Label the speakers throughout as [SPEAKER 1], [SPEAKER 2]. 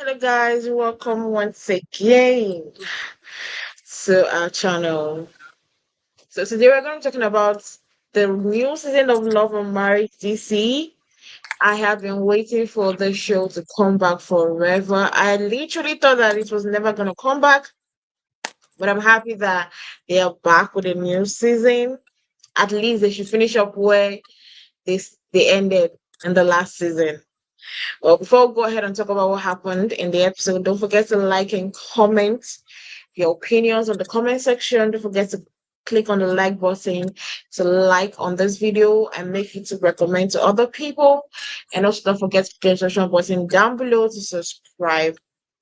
[SPEAKER 1] Hello, guys. Welcome once again to our channel. So today we're going to be talking about the new season of Love and Marriage DC. I have been waiting for the show to come back forever. I literally thought that it was never going to come back, but I'm happy that they are back with a new season. At least they should finish up where they ended in the last season. Well, before we go ahead and talk about what happened in the episode, don't forget to like and comment your opinions on the comment section. Don't forget to click on the like button to like on this video and make it to recommend to other people. And also don't forget to click the subscription button down below to subscribe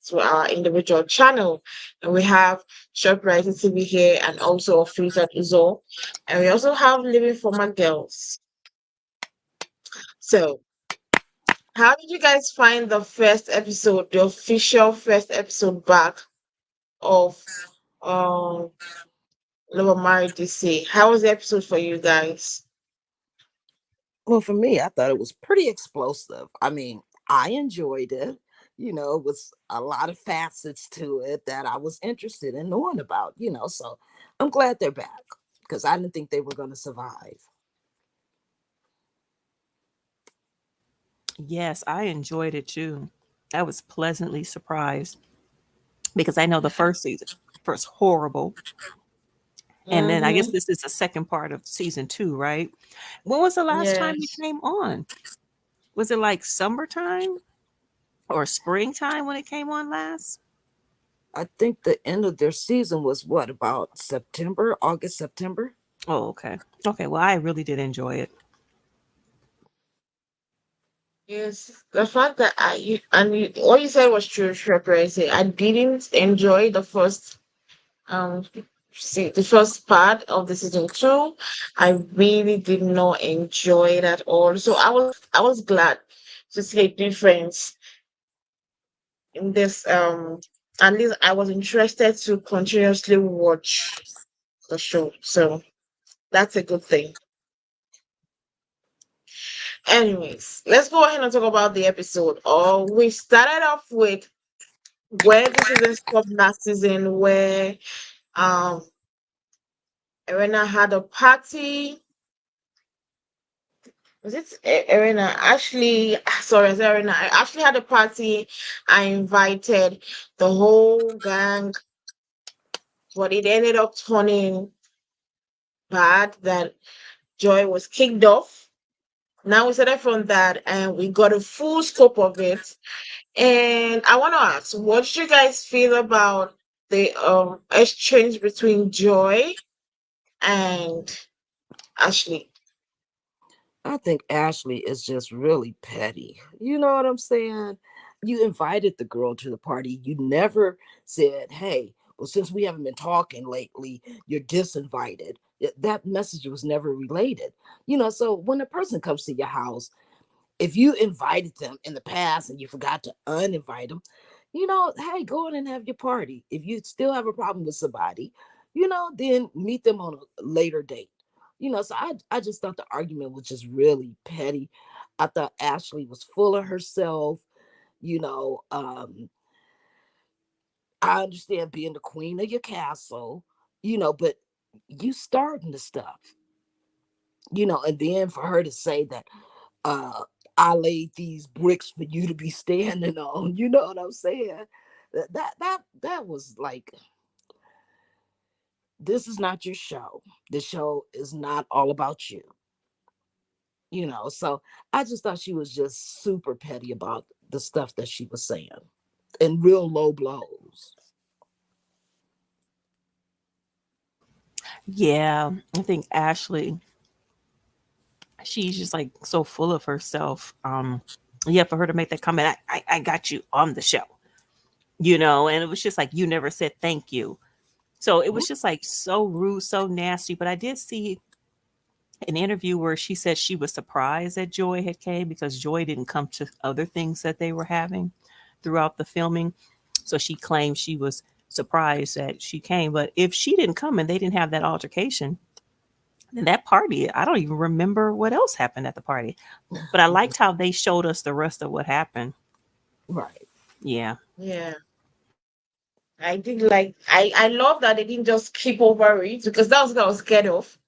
[SPEAKER 1] to our individual channel. And we have ShopRite TV here and also a filtered Uzo. And we also have Living for My Girls. So how did you guys find the first episode, the official first episode back of um Love Married DC? How was the episode for you guys?
[SPEAKER 2] Well, for me, I thought it was pretty explosive. I mean, I enjoyed it. It was a lot of facets to it that I was interested in knowing about, so I'm glad they're back because I didn't think they were going to survive.
[SPEAKER 3] Yes, I enjoyed it too. I was pleasantly surprised because I know the first season was horrible. And then I guess
[SPEAKER 1] Mm-hmm.
[SPEAKER 3] this is the second part of season two, right? When was the last time it
[SPEAKER 1] Yes.
[SPEAKER 3] came on? Was it like summertime or springtime when it came on last?
[SPEAKER 2] I think the end of their season was what, about September, August, September?
[SPEAKER 3] Oh, okay. Okay, well, I really did enjoy it.
[SPEAKER 1] Yes. The fact that what you said was true, Shreperese. I didn't enjoy the first see the first part of the season two. I really did not enjoy it at all. So I was glad to see a difference in this at least I was interested to continuously watch the show. So that's a good thing. Anyways, let's go ahead and talk about the episode. We started off with where this season stopped last season, where um Erana had a party. Was it Erana? Actually, sorry, it's Erana. I actually had a party. I invited the whole gang, but it ended up turning bad that Joy was kicked off. Now we started from that and we got a full scope of it. And I want to ask, what did you guys feel about the exchange between Joy and Ashley?
[SPEAKER 2] I think Ashley is just really petty. You know what I'm saying? You invited the girl to the party. You never said, hey, well, since we haven't been talking lately, you're disinvited. That message was never related. So when a person comes to your house, if you invited them in the past and you forgot to uninvite them, hey, go on and have your party. If you still have a problem with somebody, then meet them on a later date. So I just thought the argument was just really petty. I thought Ashley was full of herself. You know, um, I understand being the queen of your castle, but you starting the stuff, and then for her to say that uh I laid these bricks for you to be standing on. You know what I'm saying? That was like, this is not your show. The show is not all about you. So I just thought she was just super petty about the stuff that she was saying and real low blows.
[SPEAKER 3] Yeah, I think Ashley, she's just like so full of herself. Yeah, for her to make that comment, I got you on the show, and it was just like, you never said thank you. So it was just like so rude, so nasty. But I did see an interview where she said she was surprised that Joy had came because Joy didn't come to other things that they were having throughout the filming. So she claimed she was surprised that she came. But if she didn't come and they didn't have that altercation, then that party, I don't even remember what else happened at the party. But I liked how they showed us the rest of what happened.
[SPEAKER 2] Right.
[SPEAKER 3] Yeah.
[SPEAKER 1] Yeah. I did like I love that they didn't just skip over it because that was what I was scared of.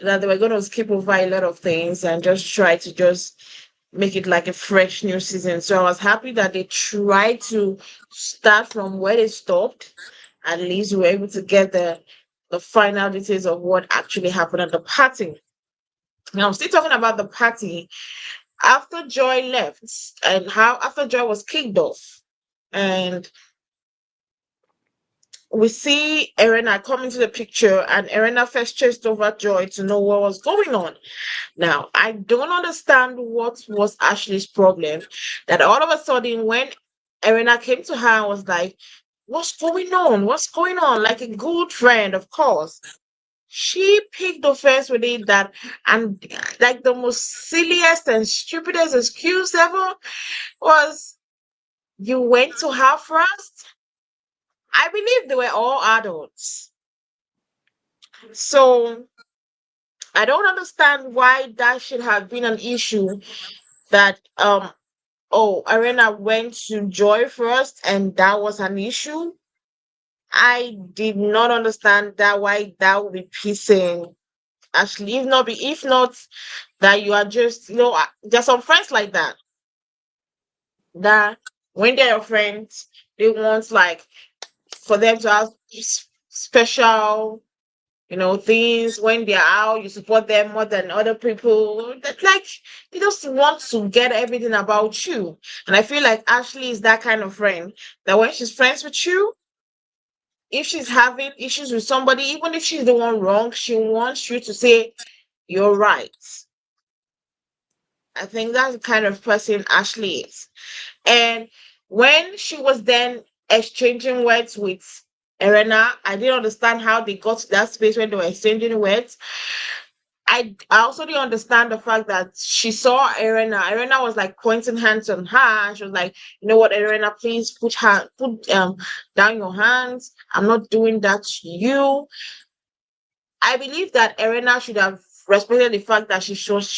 [SPEAKER 1] That they were gonna skip over a lot of things and just try to just make it like a fresh new season. So I was happy that they tried to start from where they stopped. At least we were able to get the final details of what actually happened at the party. Now I'm still talking about the party after Joy left and how after Joy was kicked off. And we see Erena come into the picture, and Erena first chased over Joy to know what was going on. Now, I don't understand what was Ashley's problem. That all of a sudden, when Erena came to her and was like, "What's going on? What's going on?" Like a good friend, of course. She picked offense with it that, and like the most silliest and stupidest excuse ever was, "You went to her first." I believe they were all adults. So I don't understand why that should have been an issue that oh, Arena went to Joy first and that was an issue. I did not understand that why that would be pissing. Actually, if not that you are just there's some friends like that that when they're your friends they want like for them to have special things when they're out, you support them more than other people. That like they just want to get everything about you. And I feel like Ashley is that kind of friend that when she's friends with you, if she's having issues with somebody, even if she's the one wrong, she wants you to say you're right. I think that's the kind of person Ashley is. And when she was then exchanging words with Erena, I didn't understand how they got to that space when they were exchanging words. I also didn't understand the fact that she saw Irena. Irena was like pointing hands on her, and she was like, "You know what, Irena? Please put down your hands. I'm not doing that to you." I believe that Irena should have respected the fact that she was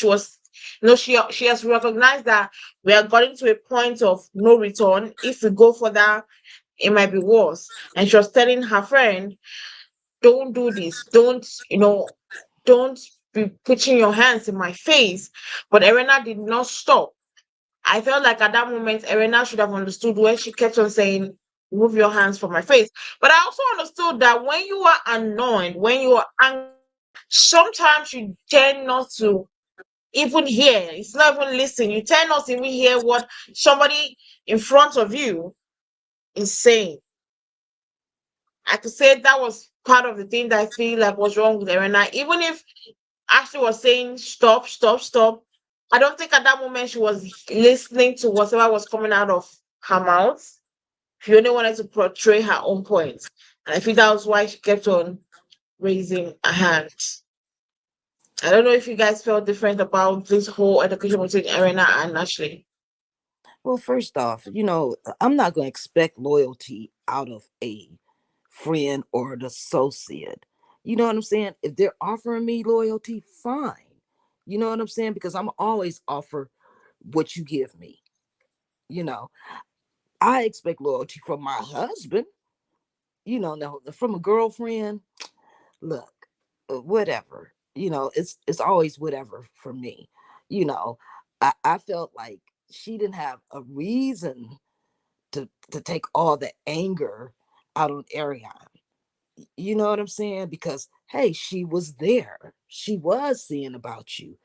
[SPEAKER 1] she has recognized that we are getting to a point of no return. If we go further, it might be worse. And she was telling her friend, don't do this. Don't be putting your hands in my face. But Erena did not stop. I felt like at that moment, Erena should have understood when she kept on saying, "Move your hands from my face." But I also understood that when you are annoyed, when you are angry, sometimes you tend not to even hear. It's not even listen. You tend not to even hear what somebody in front of you is saying. I could say that was part of the thing that I feel like was wrong with Erena. Even if Ashley was saying stop, stop, stop. I don't think at that moment she was listening to whatever was coming out of her mouth. She only wanted to portray her own point. And I think that was why she kept on raising her hand. I don't know if you guys felt different about this whole education between Arena and Ashley.
[SPEAKER 2] Well, first off, I'm not going to expect loyalty out of a friend or an associate. You know what I'm saying? If they're offering me loyalty, fine. You know what I'm saying? Because I'm always offer what you give me. You know, I expect loyalty from my husband. Now from a girlfriend, look, whatever. It's always whatever for me. You know, I felt like she didn't have a reason to take all the anger out on Ariane. You know what I'm saying? Because hey, she was there. She was seeing about you.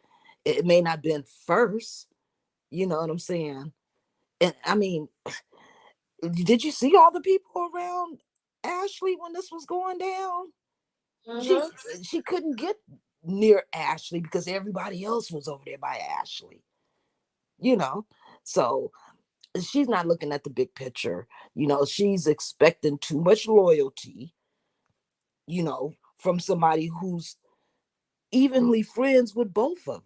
[SPEAKER 2] It may not been first. You know what I'm saying? And I mean, did you see all the people around Ashley when this was going down? She
[SPEAKER 1] Mm-hmm.
[SPEAKER 2] she couldn't get near Ashley because everybody else was over there by Ashley. You know, so she's not looking at the big picture. She's expecting too much loyalty. From somebody who's evenly friends with both of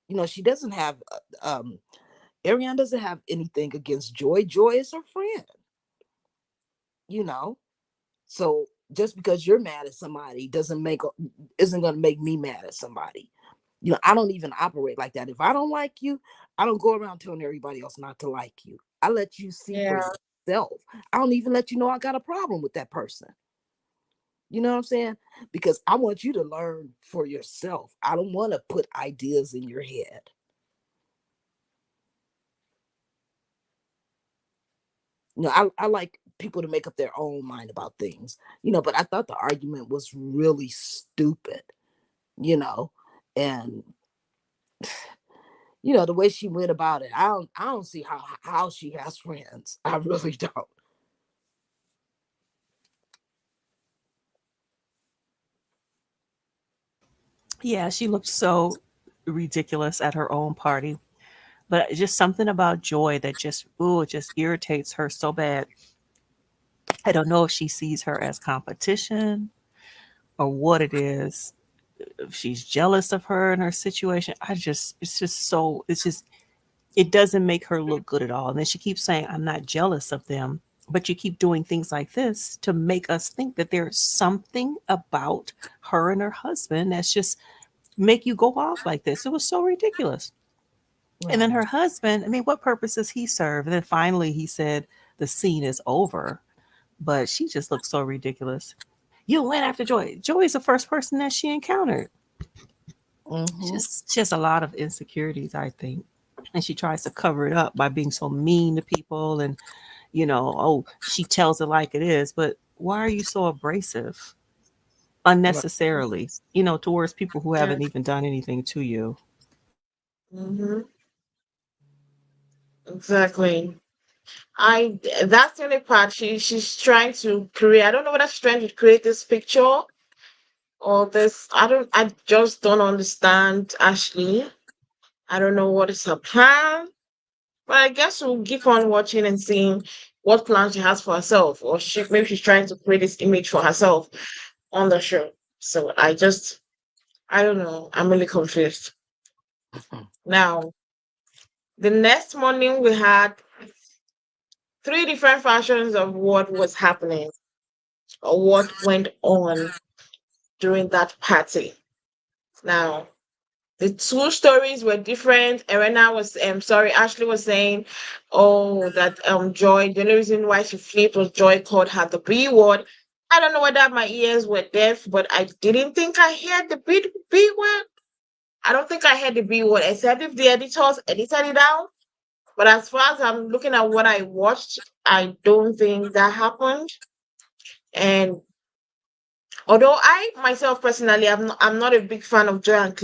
[SPEAKER 2] them. She doesn't have Ariane doesn't have anything against Joy. Joy is her friend. You know, so just because you're mad at somebody doesn't make isn't going to make me mad at somebody. I don't even operate like that. If I don't like you, I don't go around telling everybody else not to like you. I let you see for
[SPEAKER 1] Yeah.
[SPEAKER 2] yourself. I don't even let you know I got a problem with that person. You know what I'm saying? Because I want you to learn for yourself. I don't want to put ideas in your head. I like people to make up their own mind about things, but I thought the argument was really stupid, you know, and the way she went about it, I don't see how she has friends. I really don't.
[SPEAKER 3] Yeah, she looked so ridiculous at her own party. But just something about Joy that just, ooh, it just irritates her so bad. I don't know if she sees her as competition or what it is. If she's jealous of her and her situation, it's just, it doesn't make her look good at all. And then she keeps saying, I'm not jealous of them. But you keep doing things like this to make us think that there's something about her and her husband that's just make you go off like this. It was so ridiculous. And then
[SPEAKER 2] Right.
[SPEAKER 3] her husband, I mean, what purpose does he serve? And then finally he said, the scene is over. But she just looks so ridiculous. You went after Joy. Joy is the first person that she encountered.
[SPEAKER 2] Mm-hmm.
[SPEAKER 3] Just a lot of insecurities, I think. And she tries to cover it up by being so mean to people and, oh, she tells it like it is. But why are you so abrasive
[SPEAKER 2] Right.
[SPEAKER 3] unnecessarily, towards people who
[SPEAKER 1] Yeah.
[SPEAKER 3] haven't even done anything to you?
[SPEAKER 1] Mm-hmm. Exactly. I that's the only part she's trying to create. I don't know whether she's trying to create this picture or this. I just don't understand Ashley. I don't know what is her plan. But I guess we'll keep on watching and seeing what plan she has for herself. Or maybe she's trying to create this image for herself on the show. So I don't know. I'm really confused. Now, the next morning we had three different versions of what was happening or what went on during that party. Now, the two stories were different. Ashley was saying, oh, that Joy, the only reason why she flipped was Joy called her the B word. I don't know whether my ears were deaf, but I didn't think I heard the B word. I don't think I heard the B word, except if the editors edited it out. But as far as I'm looking at what I watched, I don't think that happened. And although I myself personally, I'm not a big fan of Joy and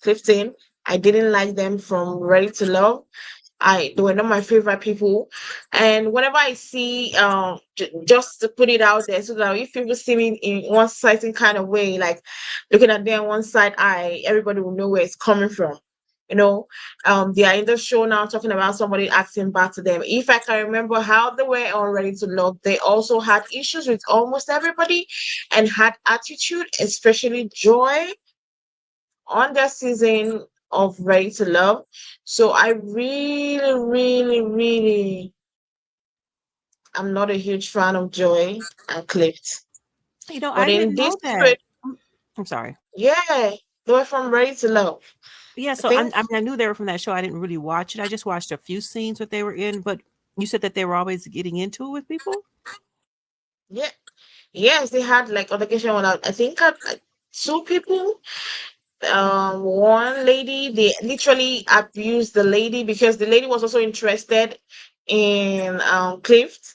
[SPEAKER 1] Clifton. I didn't like them from Ready to Love. They were not my favorite people. And whenever I see just to put it out there so that if people see me in one certain kind of way, like looking at them one side eye, everybody will know where it's coming from. You know, they are in the show now talking about somebody acting back to them. If I can remember how they were on Ready to Love, they also had issues with almost everybody and had attitude, especially Joy on that season of Ready to Love. So I really, really, really am not a huge fan of Joy and Clift. But
[SPEAKER 3] I
[SPEAKER 1] in
[SPEAKER 3] didn't
[SPEAKER 1] this
[SPEAKER 3] know that.
[SPEAKER 1] situation,
[SPEAKER 3] I'm sorry.
[SPEAKER 1] yeah, they were from Ready to Love.
[SPEAKER 3] Yeah,
[SPEAKER 1] I
[SPEAKER 3] so
[SPEAKER 1] think,
[SPEAKER 3] I mean, I knew they were from that show. I didn't really watch it. I just watched a few scenes that they were in. But you said that they were always getting into it with people.
[SPEAKER 1] yeah, yes, they had like on occasion when I think had like two people. One lady, they literally abused the lady because the lady was also interested in Clift.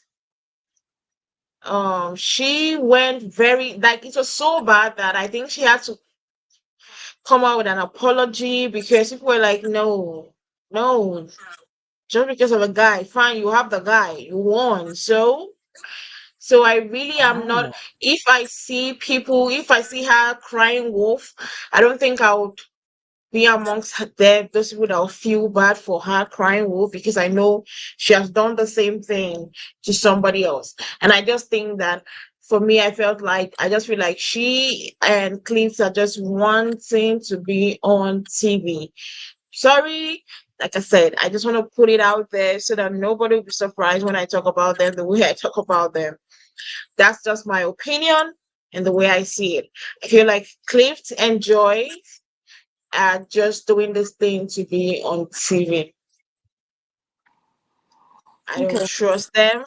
[SPEAKER 1] She went very like it was so bad that I think she had to come out with an apology because people were like, no, no, just because of a guy, fine, you have the guy, you won. So I really am not.
[SPEAKER 3] Oh,
[SPEAKER 1] If I see her crying wolf, I don't think I would be amongst those people that will feel bad for her crying wolf because I know she has done the same thing to somebody else. And I just think that for me, I just feel like she and Cliff are just wanting to be on TV. Sorry, like I said, I just want to put it out there so that nobody will be surprised when I talk about them the way I talk about them. That's just my opinion and the way I see it. I feel like Cliff and Joy are just doing this thing to be on TV. I don't
[SPEAKER 2] Okay.
[SPEAKER 1] trust them.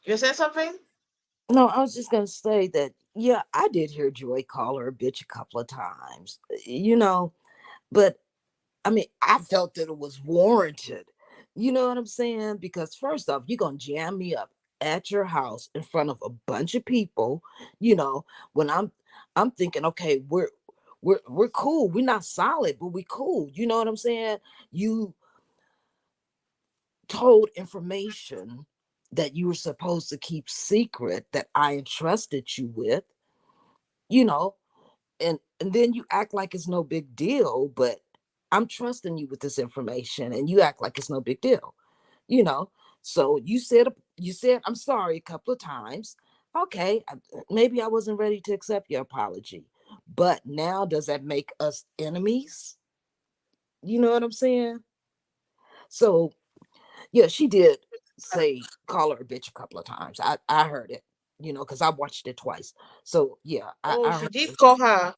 [SPEAKER 1] You said something?
[SPEAKER 2] No, I was just gonna say that yeah, I did hear Joy call her a bitch a couple of times. You know, but I mean, I felt that it was warranted. You know what I'm saying? Because first off, you're gonna jam me up at your house in front of a bunch of people, you know, when I'm thinking, okay, we're cool. We're not solid, but we cool. You know what I'm saying? You told information that you were supposed to keep secret that I entrusted you with, you know, and then you act like it's no big deal, but I'm trusting you with this information and you act like it's no big deal, you know. So you said I'm sorry a couple of times. Okay, maybe I wasn't ready to accept your apology. But now does that make us enemies? You know what I'm saying? So yeah, she did say call her a bitch a couple of times. I heard it, you know, because I watched it twice. So yeah,
[SPEAKER 1] Oh,
[SPEAKER 2] I
[SPEAKER 1] she
[SPEAKER 2] heard
[SPEAKER 1] did
[SPEAKER 2] it.
[SPEAKER 1] call her.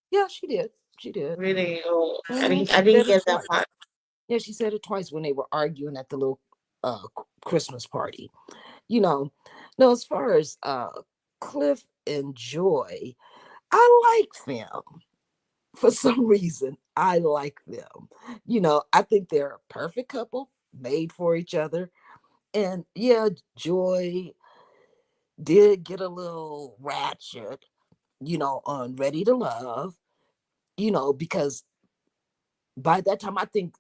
[SPEAKER 2] Yeah, she did. She did.
[SPEAKER 1] Really? Oh,
[SPEAKER 2] She
[SPEAKER 1] I didn't
[SPEAKER 2] said it
[SPEAKER 1] get that
[SPEAKER 2] twice.
[SPEAKER 1] part.
[SPEAKER 2] Yeah, she said it twice when they were arguing at the little Christmas party. You know, now as far as Cliff and Joy, I like them for some reason. I like them. You know, I think they're a perfect couple, made for each other. And yeah, Joy did get a little ratchet, you know, on Ready to Love, you know, because by that time, I think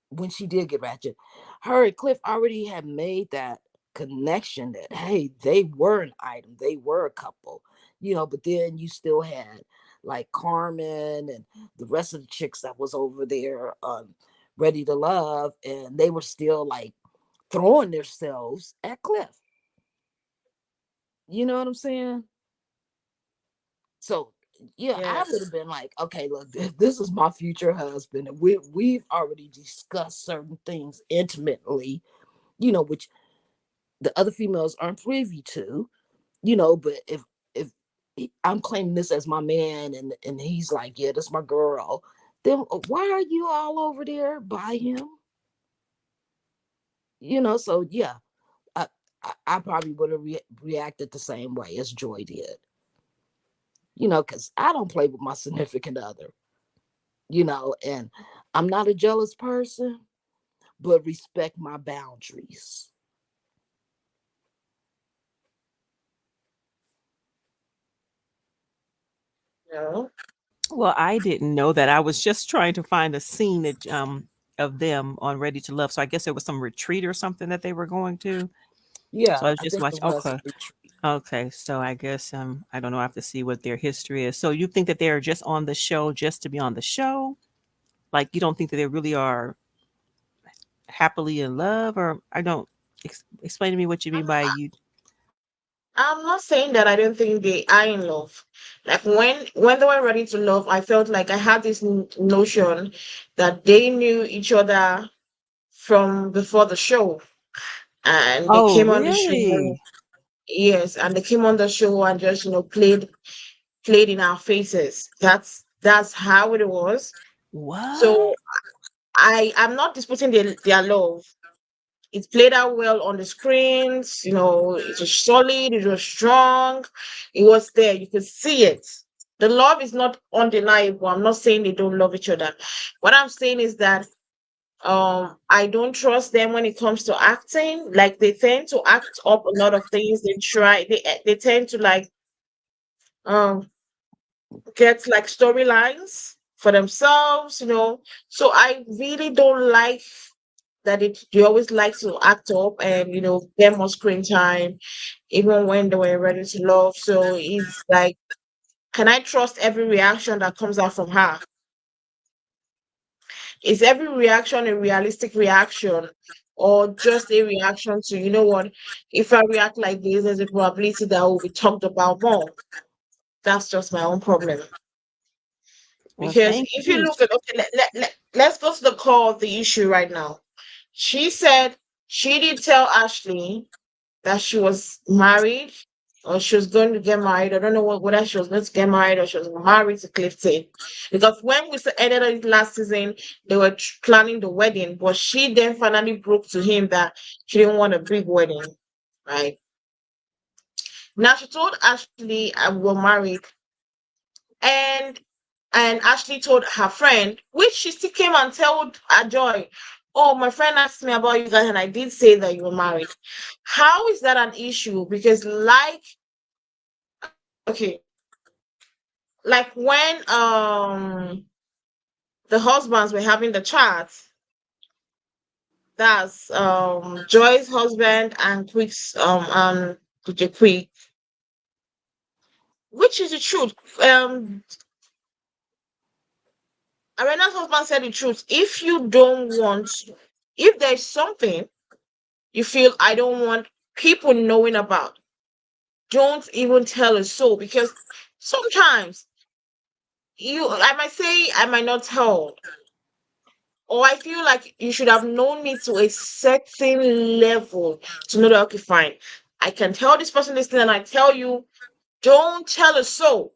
[SPEAKER 2] when she did get ratchet, her and Cliff already had made that connection that, hey, they were an item, they were a couple, you know, but then you still had like Carmen and the rest of the chicks that was over there Ready to Love, and they were still like throwing themselves at Cliff. You know what I'm saying? So yeah, I would have
[SPEAKER 1] Yes.
[SPEAKER 2] been like, okay, look, this is my future husband, and we've already discussed certain things intimately, you know, which the other females aren't privy to, you know. But if I'm claiming this as my man, and he's like, yeah, that's my girl, then why are you all over there by him? You know, so yeah, I I probably would have reacted the same way as Joy did, you know, because I don't play with my significant other, you know, and I'm not a jealous person, but respect my boundaries.
[SPEAKER 1] No.
[SPEAKER 3] Well, I didn't know that. I was just trying to find a scene that, of them on Ready to Love. So I guess there was some retreat or something that they were going to. So
[SPEAKER 2] Yeah,
[SPEAKER 3] I was
[SPEAKER 2] I
[SPEAKER 3] just
[SPEAKER 2] think it
[SPEAKER 3] watching.
[SPEAKER 2] was a
[SPEAKER 3] Okay.
[SPEAKER 2] retreat.
[SPEAKER 3] Okay. So I guess I don't know. I have to see what their history is. So you think that they're just on the show just to be on the show? Like you don't think that they really are happily in love, or I don't explain to me what you mean
[SPEAKER 1] I'm,
[SPEAKER 3] by you.
[SPEAKER 1] I'm not saying that I don't think they are in love. Like when they were ready to love, I felt like I had this notion that they knew each other from before the show, and they
[SPEAKER 3] Oh,
[SPEAKER 1] came on the show.
[SPEAKER 3] really?
[SPEAKER 1] Yes, and they came on the show and just played in our faces. That's how it was.
[SPEAKER 3] What?
[SPEAKER 1] So I'm not disputing their love. It played out well on the screens. It was solid. It was strong. It was there. You could see it. The love is not undeniable. I'm not saying they don't love each other. What I'm saying is that I don't trust them when it comes to acting. Like they tend to act up a lot of things. They tend to like um get like storylines for themselves. So I really don't like that they always like to act up and get more screen time even when they were ready to love. So it's like, can I trust every reaction that comes out from her? Is every reaction a realistic reaction, or just a reaction to, what, if I react like this, there's a probability that will be talked about more? That's just my own problem.
[SPEAKER 3] Well,
[SPEAKER 1] Because
[SPEAKER 3] thank
[SPEAKER 1] if you
[SPEAKER 3] you.
[SPEAKER 1] look at, okay, let's go to the core of the issue right now. She said she did tell Ashley that she was married, or she was going to get married. I don't know whether she was going to get married or she was married to Clifton. Because when we ended it last season, they were planning the wedding, but she then finally broke to him that she didn't want a big wedding, right? Now she told Ashley I were married, and Ashley told her friend, which she still came and told Joy, "Oh, my friend asked me about you guys, and I did say that you were married." How is that an issue? Because okay, like when the husbands were having the chat, that's Joy's husband and Quick's Quick, which is the truth. Arena's husband said the truth. If you don't want, if there's something you feel I don't want people knowing about, don't even tell a soul, because sometimes I might say I might not tell, or I feel like you should have known me to a certain level to know that, okay, fine, I can tell this person this thing, and I tell you, don't tell a soul.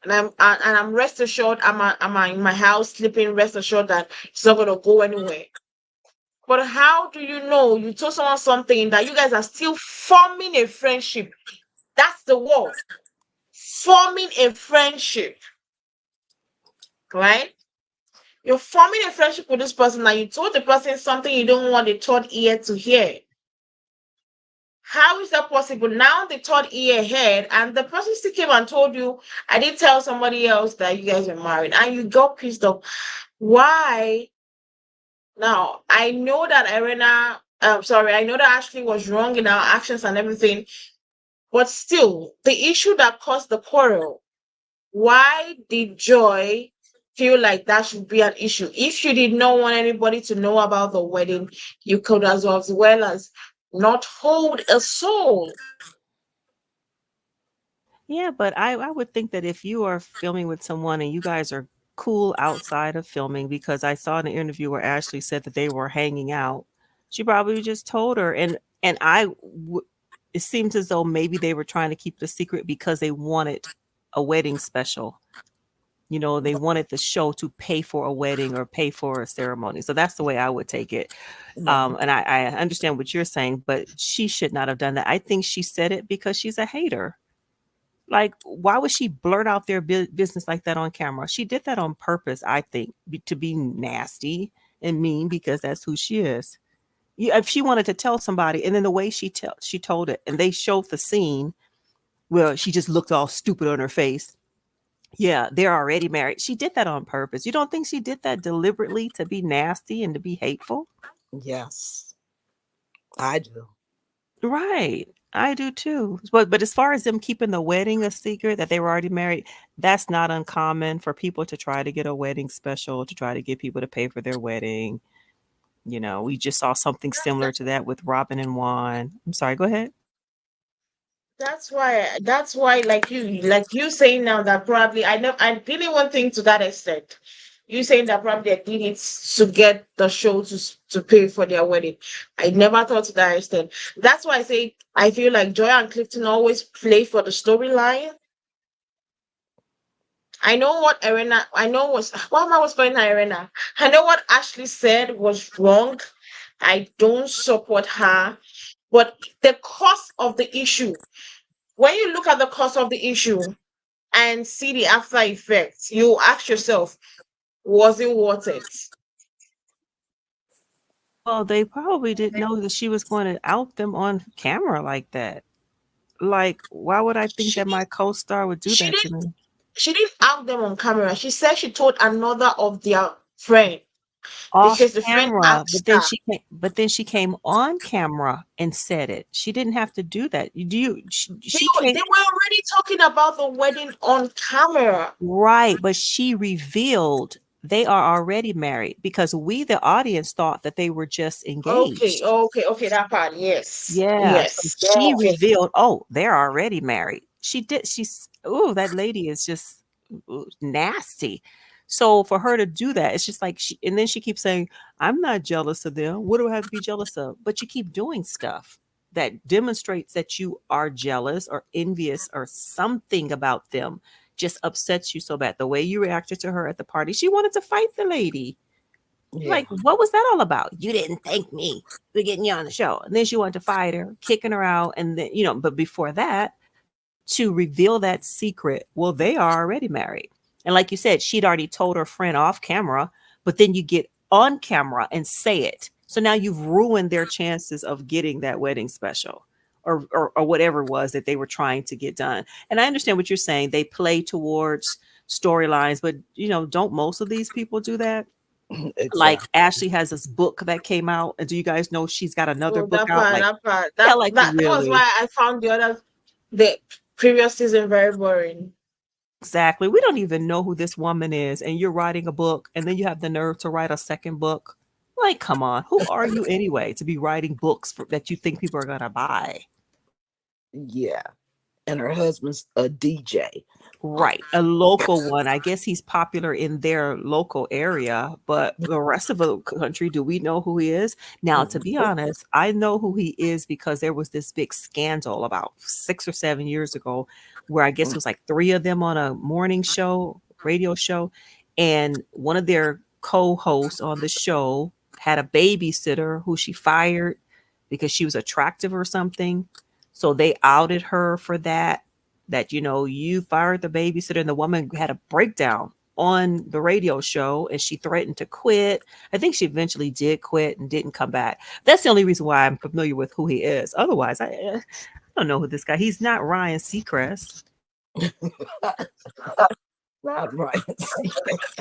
[SPEAKER 1] And I'm rest assured, I'm in my house sleeping, rest assured that it's not gonna go anywhere. But how do you know you told someone something that you guys are still forming a friendship? That's the word. Forming a friendship, right? You're forming a friendship with this person and you told the person something you don't want the third ear to hear. How is that possible? Now the third ear heard, and the person still came and told you, I did tell somebody else that you guys were married, and you got pissed off. Why? Now, I know that I know that Ashley was wrong in our actions and everything, but still, the issue that caused the quarrel, why did Joy feel like that should be an issue? If you did not want anybody to know about the wedding, you could as well as not hold a soul.
[SPEAKER 3] Yeah, but I would think that if you are filming with someone and you guys are cool outside of filming, because I saw an interview where Ashley said that they were hanging out, she probably just told her. And it seems as though maybe they were trying to keep the secret because they wanted a wedding special. You know, they wanted the show to pay for a wedding or pay for a ceremony. So that's the way I would take it.
[SPEAKER 1] Mhm.
[SPEAKER 3] And I understand what you're saying, but she should not have done that. I think she said it because she's a hater. Like, why would she blurt out their business like that on camera? She did that on purpose, I think, to be nasty and mean, because that's who she is. Yeah, if she wanted to tell somebody, and then the way she told it, and they showed the scene where she just looked all stupid on her face. Yeah, they're already married. She did that on purpose. You don't think she did that deliberately to be nasty and to be hateful?
[SPEAKER 2] Yes, I do.
[SPEAKER 3] Right. I do too. But as far as them keeping the wedding a secret that they were already married, that's not uncommon for people to try to get a wedding special, to try to get people to pay for their wedding. You know, we just saw something similar to that with Robin and Juan. I'm sorry, go ahead.
[SPEAKER 1] That's why like you saying now that probably I didn't even think to that extent. You saying that probably they did it to get the show to pay for their wedding. I never thought to that extent. That's why I say I feel like Joy and Clifton always play for the storyline. I know was why am I was calling her Arena? I know what Ashley said was wrong. I don't support her. But the cause of the issue, when you look at the cause of the issue and see the after effects, you ask yourself, was it worth it?
[SPEAKER 3] Well, they probably didn't know that she was going to out them on camera like that. Like, why would I think
[SPEAKER 1] She
[SPEAKER 3] that my
[SPEAKER 1] didn't
[SPEAKER 3] co-star would do
[SPEAKER 1] she
[SPEAKER 3] that
[SPEAKER 1] didn't
[SPEAKER 3] to me?
[SPEAKER 1] she didn't out them on camera. She said she told another of their friend
[SPEAKER 3] Off
[SPEAKER 1] because the friend
[SPEAKER 3] camera,
[SPEAKER 1] asked her.
[SPEAKER 3] but then she came on camera and said it. She didn't have to do that. You do you she
[SPEAKER 1] They
[SPEAKER 3] came.
[SPEAKER 1] were already talking about the wedding on camera.
[SPEAKER 3] Right, but she revealed they are already married because we, the audience, thought that they were just
[SPEAKER 1] Okay,
[SPEAKER 3] engaged.
[SPEAKER 1] okay, okay, that part, yes.
[SPEAKER 3] Yeah, so
[SPEAKER 1] Yes.
[SPEAKER 3] she
[SPEAKER 1] Okay.
[SPEAKER 3] revealed, oh, they're already married. She did. Oh, that lady is just nasty. So for her to do that, it's just like and then she keeps saying, I'm not jealous of them. What do I have to be jealous of? But you keep doing stuff. that demonstrates that you are jealous or envious or something about them just upsets you so bad. The way you reacted to her at the party, she wanted to fight the lady.
[SPEAKER 2] Yeah.
[SPEAKER 3] Like, what was that all about? You didn't thank me for getting you on the show. And then she wanted to fight her, kicking her out. And then, but before that, to reveal that secret, well, they are already married. And like you said, she'd already told her friend off camera, but then you get on camera and say it. So now you've ruined their chances of getting that wedding special or whatever it was that they were trying to get done. And I understand what you're saying. They play towards storylines, but don't most of these people do that? Like
[SPEAKER 2] Exactly.
[SPEAKER 3] Ashley has this book that came out, and do you guys know she's got another
[SPEAKER 1] Oh,
[SPEAKER 3] book out? Like,
[SPEAKER 1] that part,
[SPEAKER 3] yeah, like
[SPEAKER 1] that was
[SPEAKER 3] really.
[SPEAKER 1] why I found the previous season very boring.
[SPEAKER 3] Exactly. We don't even know who this woman is, and you're writing a book, and then you have the nerve to write a second book. Like, come on, who are you anyway to be writing books that you think people are gonna buy?
[SPEAKER 2] Yeah. And her husband's a DJ.
[SPEAKER 3] Right, a local one. I guess he's popular in their local area, but the rest of the country, do we know who he is? Now, to be
[SPEAKER 2] Nope.
[SPEAKER 3] honest, I know who he is because there was this big scandal about 6 or 7 years ago where I guess it was like three of them on a morning show, radio show, and one of their co-hosts on the show had a babysitter who she fired because she was attractive or something. So they outed her for that you fired the babysitter, and the woman had a breakdown on the radio show and she threatened to quit. I think she eventually did quit and didn't come back. That's the only reason why I'm familiar with who he is. Otherwise, I don't know who this guy. He's not Ryan Seacrest.
[SPEAKER 2] Not right.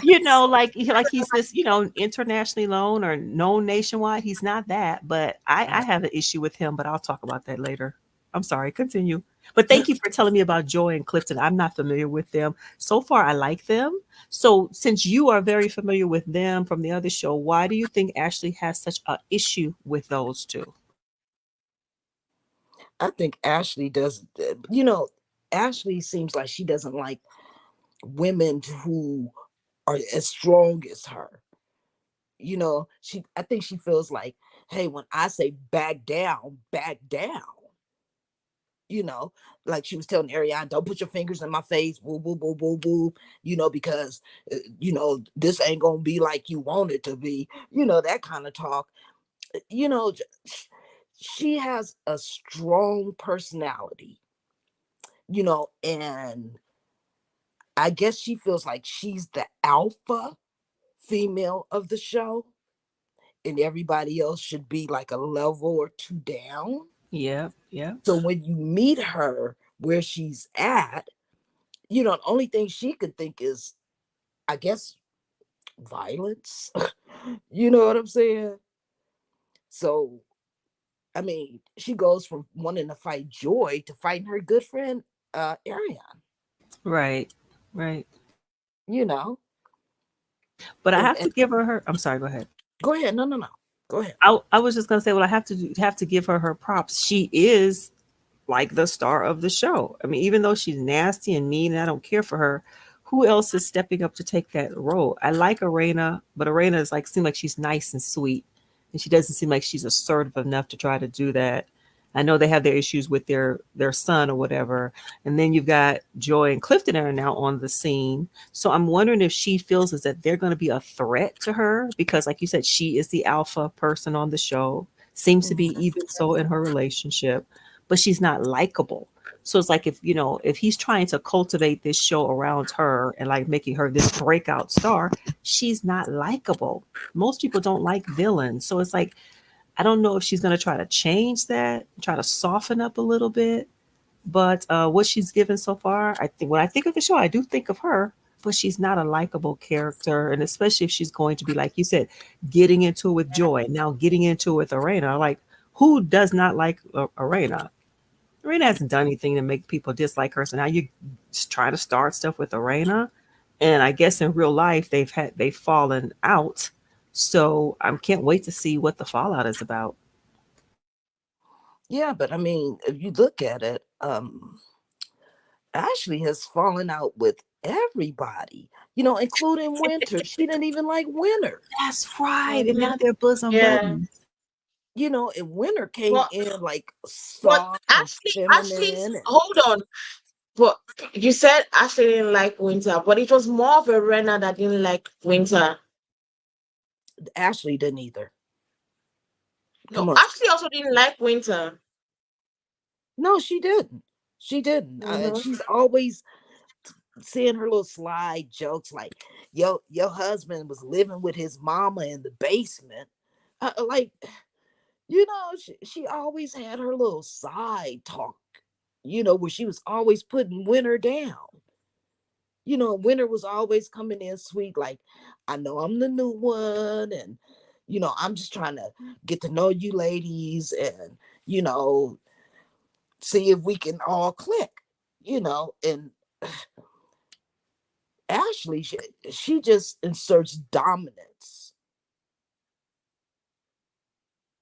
[SPEAKER 3] Like he's this, internationally known nationwide. He's not that, but I have an issue with him, but I'll talk about that later. I'm sorry, continue. But thank you for telling me about Joy and Clifton. I'm not familiar with them. So far, I like them. So since you are very familiar with them from the other show, why do you think Ashley has such an issue with those two?
[SPEAKER 2] I think Ashley does, Ashley seems like she doesn't like women who are as strong as her. I think she feels like, hey, when I say back down, back down. you know, like she was telling Ariane, don't put your fingers in my face, woo, woo, woo, woo, woo, because, this ain't going to be like you want it to be, that kind of talk. You know, she has a strong personality, and I guess she feels like she's the alpha female of the show, and everybody else should be like a level or two down.
[SPEAKER 3] Yeah, yeah.
[SPEAKER 2] So when you meet her where she's at, the only thing she could think is, I guess, violence. You know what I'm saying? So, I mean, she goes from wanting to fight Joy to fighting her good friend, Ariane,
[SPEAKER 3] Right, right.
[SPEAKER 2] you know?
[SPEAKER 3] But I
[SPEAKER 2] And,
[SPEAKER 3] have to
[SPEAKER 2] and
[SPEAKER 3] give her. I'm sorry. Go ahead.
[SPEAKER 2] go ahead. No, no, no. Go ahead.
[SPEAKER 3] I was just gonna say, well, I have to give her props. She is like the star of the show. I mean, even though she's nasty and mean, and I don't care for her, who else is stepping up to take that role? I like Arena, but Arena is like seem like she's nice and sweet, and she doesn't seem like she's assertive enough to try to do that. I know they have their issues with their son or whatever, and then you've got Joy and Clifton are now on the scene. So I'm wondering if she feels as that they're going to be a threat to her because, like you said, she is the alpha person on the show. Seems to be
[SPEAKER 2] Mhm.
[SPEAKER 3] even so in her relationship, but she's not likable. So it's like if he's trying to cultivate this show around her and like making her this breakout star, she's not likable. Most people don't like villains. So it's like I don't know if she's going to try to change that, try to soften up a little bit. But what she's given so far, I think when I think of the show, I do think of her, but she's not a likable character. And especially if she's going to be, like you said, getting into it with Joy, now getting into it with Arena. Like, who does not like Arena? Arena hasn't done anything to make people dislike her. So now you're just trying to start stuff with Arena. And I guess in real life they've fallen out. So I can't wait to see what the fallout is about.
[SPEAKER 2] Yeah, but I mean, if you look at it, Ashley has fallen out with everybody, including Winter. She didn't even like Winter.
[SPEAKER 3] That's right. And
[SPEAKER 1] Mm-hmm.
[SPEAKER 3] now they're bosom
[SPEAKER 1] Yeah.
[SPEAKER 3] buddies.
[SPEAKER 2] And Winter came
[SPEAKER 1] But
[SPEAKER 2] in like
[SPEAKER 1] but
[SPEAKER 2] soft and
[SPEAKER 1] Ashley,
[SPEAKER 2] feminine, and
[SPEAKER 1] hold on. But you said Ashley didn't like winter, but it was more of a Rena that didn't like winter.
[SPEAKER 2] Ashley didn't either.
[SPEAKER 1] No,
[SPEAKER 2] Come on.
[SPEAKER 1] Ashley also didn't like winter.
[SPEAKER 2] No, she didn't. She didn't. And
[SPEAKER 1] Mm-hmm.
[SPEAKER 2] she's always saying her little slide jokes like, your husband was living with his mama in the basement. Like, she always had her little side talk, where she was always putting Winter down. Winter was always coming in sweet, like, I know I'm the new one, and I'm just trying to get to know you ladies, and you know, see if we can all click, and Ashley, she just inserts dominance,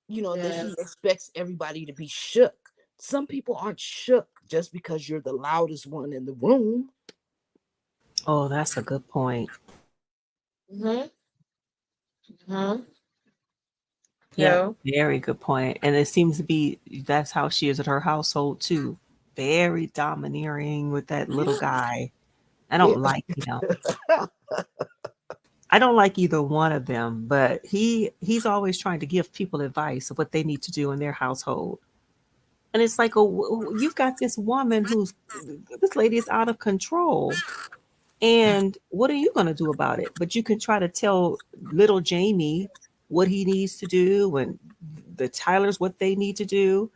[SPEAKER 2] and then she
[SPEAKER 1] Yes.
[SPEAKER 2] expects everybody to be shook. Some people aren't shook just because you're the loudest one in the room.
[SPEAKER 3] Oh, that's a good point.
[SPEAKER 1] Mm-hmm. Mm-hmm.
[SPEAKER 3] Yeah,
[SPEAKER 1] So
[SPEAKER 3] very good point. And it seems to be that's how she is at her household too. Very domineering with that little
[SPEAKER 2] Yeah,
[SPEAKER 3] guy. I
[SPEAKER 2] yeah.
[SPEAKER 3] don't like him. I don't like either one of them, but he's always trying to give people advice of what they need to do in their household. And it's like, oh, you've got this woman who's this lady is out of control. And what are you going to do about it? But you can try to tell little Jamie what he needs to do and the Tylers what they need to do.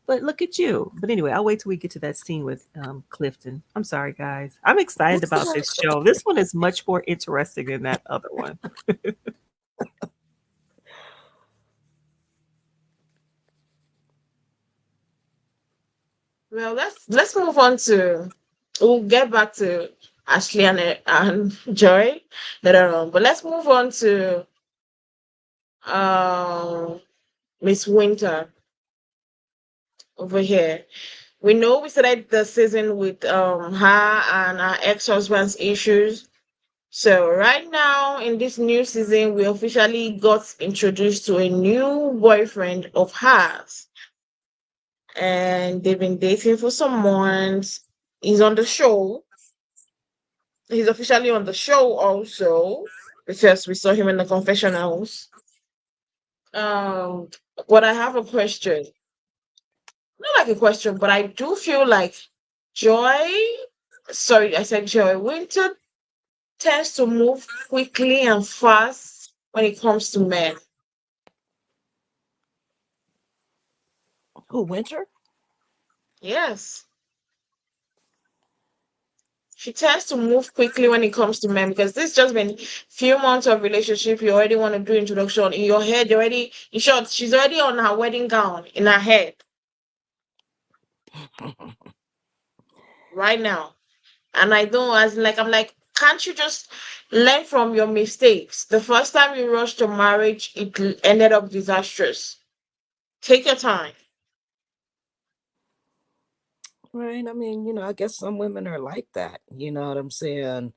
[SPEAKER 3] But look at you. But anyway, I'll wait till we get to that scene with Clifton. I'm sorry, guys. I'm excited about this show. This one is much more interesting than that other one.
[SPEAKER 1] well, let's move on to. We'll get back to Ashley and Joy later on, but let's move on to um Miss Winter over here. We know we started the season with her and her ex-husband's issues. So right now in this new season, we officially got introduced to a new boyfriend of hers, and they've been dating for some months. He's on the show. He's officially on the show also because we saw him in the confessionals. Um, but I have a question. Not like a question, but I do feel like Joy. Sorry, I said Joy. Winter tends to move quickly and fast when it comes to men.
[SPEAKER 2] Who, Winter?
[SPEAKER 1] Yes. She tends to move quickly when it comes to men because this just been few months of relationship. You already want to do introduction in your head. You already, in short, she's already on her wedding gown in her head right now. And I don't, as in, like, I'm like, can't you just learn from your mistakes? The first time you rushed to marriage, it ended up disastrous. Take your time.
[SPEAKER 2] Right. I mean, I guess some women are like that. You know what I'm saying?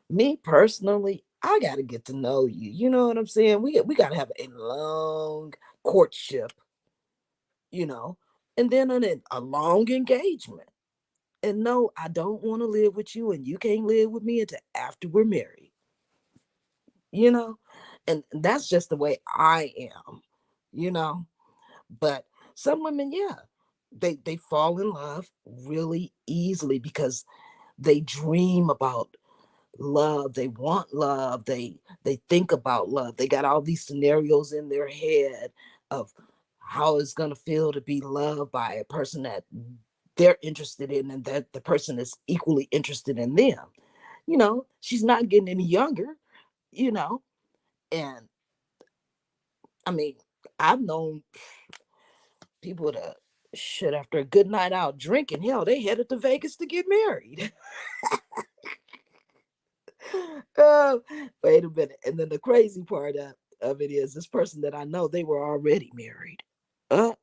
[SPEAKER 2] Me personally, I got to get to know you. You know what I'm saying? We got to have a long courtship, you know, and then a long engagement. And no, I don't want to live with you, and you can't live with me until after we're married, you know? And that's just the way I am, you know? But some women, yeah, they fall in love really easily because they dream about love, they want love, they think about love, they got all these scenarios in their head of how it's going to feel to be loved by a person that they're interested in and that the person is equally interested in them. She's not getting any younger, you know and I mean, I've known people that shit after a good night out drinking, hell, they headed to Vegas to get married. Oh, wait a minute. And then the crazy part of it is this person that I know, they were already married. Uh,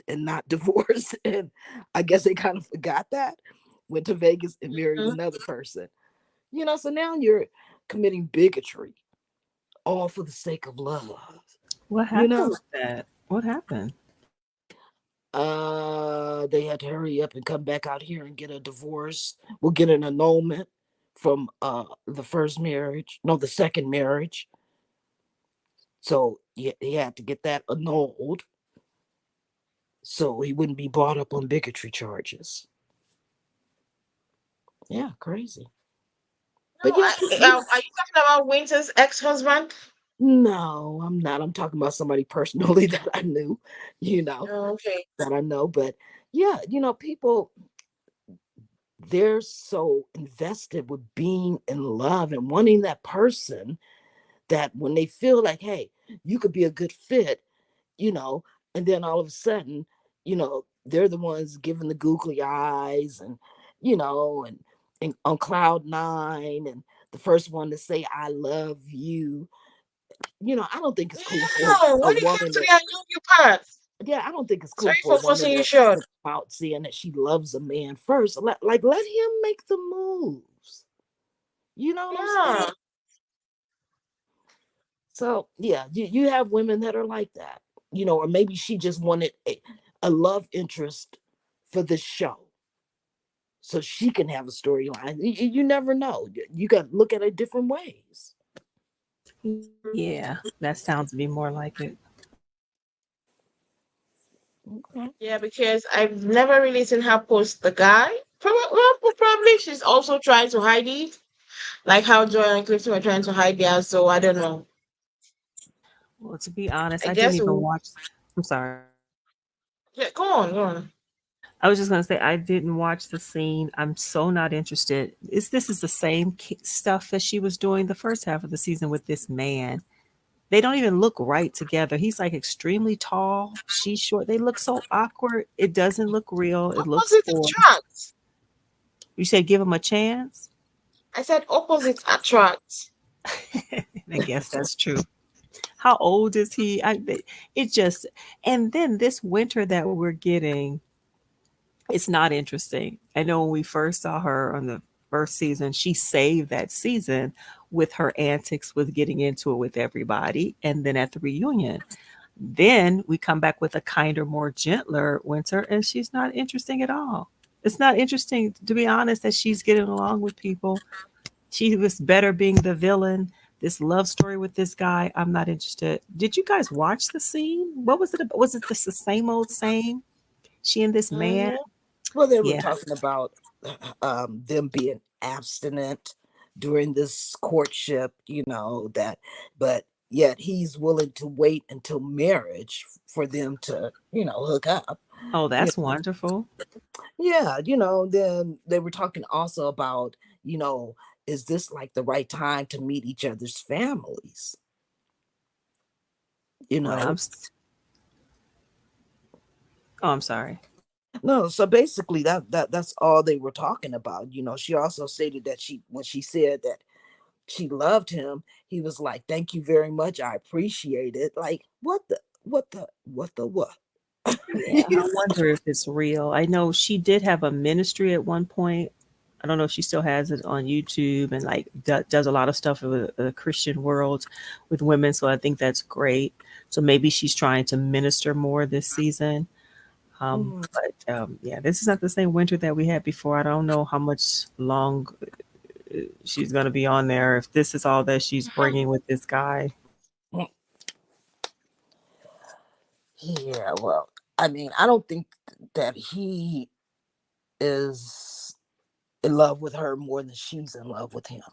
[SPEAKER 2] and not divorced. And I guess they kind of forgot that. Went to Vegas and married
[SPEAKER 1] Mhm.
[SPEAKER 2] another person. So now you're committing bigotry, all for the sake of love.
[SPEAKER 3] What
[SPEAKER 2] You
[SPEAKER 3] happened
[SPEAKER 2] know,
[SPEAKER 3] with that? What happened?
[SPEAKER 2] they had to hurry up and come back out here and get a divorce. We'll get an annulment from the first marriage, no, the second marriage. So he had to get that annulled so he wouldn't be brought up on bigotry charges. Yeah, crazy.
[SPEAKER 1] No,
[SPEAKER 2] But yeah,
[SPEAKER 1] are you talking about Winter's ex-husband?
[SPEAKER 2] no, I'm not. I'm talking about somebody personally that I knew, you know,
[SPEAKER 1] Oh, okay.
[SPEAKER 2] that I know. But yeah, people, they're so invested with being in love and wanting that person that when they feel like, hey, you could be a good fit, you know, and then all of a sudden, they're the ones giving the googly eyes and, and on cloud nine and the first one to say, I love you. I don't think it's cool for
[SPEAKER 1] Wow,
[SPEAKER 2] a
[SPEAKER 1] when it came
[SPEAKER 2] woman
[SPEAKER 1] to
[SPEAKER 2] that,
[SPEAKER 1] the unusual part,
[SPEAKER 2] yeah, I don't think it's cool
[SPEAKER 1] sorry
[SPEAKER 2] for a
[SPEAKER 1] for
[SPEAKER 2] woman
[SPEAKER 1] forcing you
[SPEAKER 2] to
[SPEAKER 1] short.
[SPEAKER 2] come out saying that she loves a man first. Let him make the moves. You know what I'm saying?
[SPEAKER 1] Yeah.
[SPEAKER 2] So yeah, you have women that are like that, or maybe she just wanted a love interest for this show so she can have a storyline. You never know. You got to look at it different ways.
[SPEAKER 3] Yeah, that sounds to be more like it.
[SPEAKER 2] Okay.
[SPEAKER 1] Yeah, because I've never really seen her post the guy. Probably she's also trying to hide it, like how Joy and Clifton were trying to hide theirs. So I don't know.
[SPEAKER 3] Well, to be honest,
[SPEAKER 1] I
[SPEAKER 3] I didn't
[SPEAKER 1] guess
[SPEAKER 3] even watch. I'm sorry.
[SPEAKER 1] yeah, go on, go on.
[SPEAKER 3] I was just gonna say I didn't watch the scene. I'm so not interested. This is the same stuff that she was doing the first half of the season with this man. They don't even look right together. He's like extremely tall. She's short. They look so awkward. It doesn't look real. It looks
[SPEAKER 1] Opposite
[SPEAKER 3] forced.
[SPEAKER 1] attract.
[SPEAKER 3] You said give him a chance.
[SPEAKER 1] I said opposite attract.
[SPEAKER 3] I guess that's true. How old is he? It just, and then this winter that we're getting, it's not interesting. I know when we first saw her on the first season, she saved that season with her antics with getting into it with everybody, and then at the reunion. Then we come back with a kinder, more gentler winter, and she's not interesting at all. It's not interesting, to be honest, that she's getting along with people. She was better being the villain. This love story with this guy, I'm not interested. Did you guys watch the scene? What was it? Was it the same old same? She and this man?
[SPEAKER 1] Mm-hmm.
[SPEAKER 2] Well, they were
[SPEAKER 3] Yeah.
[SPEAKER 2] talking about them being abstinent during this courtship, that, but yet he's willing to wait until marriage for them to, hook up.
[SPEAKER 3] Oh,
[SPEAKER 2] You
[SPEAKER 3] that's wonderful.
[SPEAKER 2] Yeah, then they were talking also about, you know, is this like the right time to meet each other's families? You
[SPEAKER 3] Well,
[SPEAKER 2] know,
[SPEAKER 3] oh, I'm sorry.
[SPEAKER 2] no. So basically, that's all they were talking about. She also stated that when she said that she loved him, he was like, "Thank you very much. I appreciate it." Like, what?
[SPEAKER 3] Yeah, I wonder if it's real. I know she did have a ministry at one point. I don't know if she still has it on YouTube and like does a lot of stuff with the Christian world with women. So I think that's great. So maybe she's trying to minister more this season.
[SPEAKER 2] Mhm.
[SPEAKER 3] But yeah, this is not the same winter that we had before. I don't know how much long she's going to be on there. If this is all that she's bringing with this guy,
[SPEAKER 2] Yeah, well, I mean, I don't think that he is in love with her more than she's in love with him.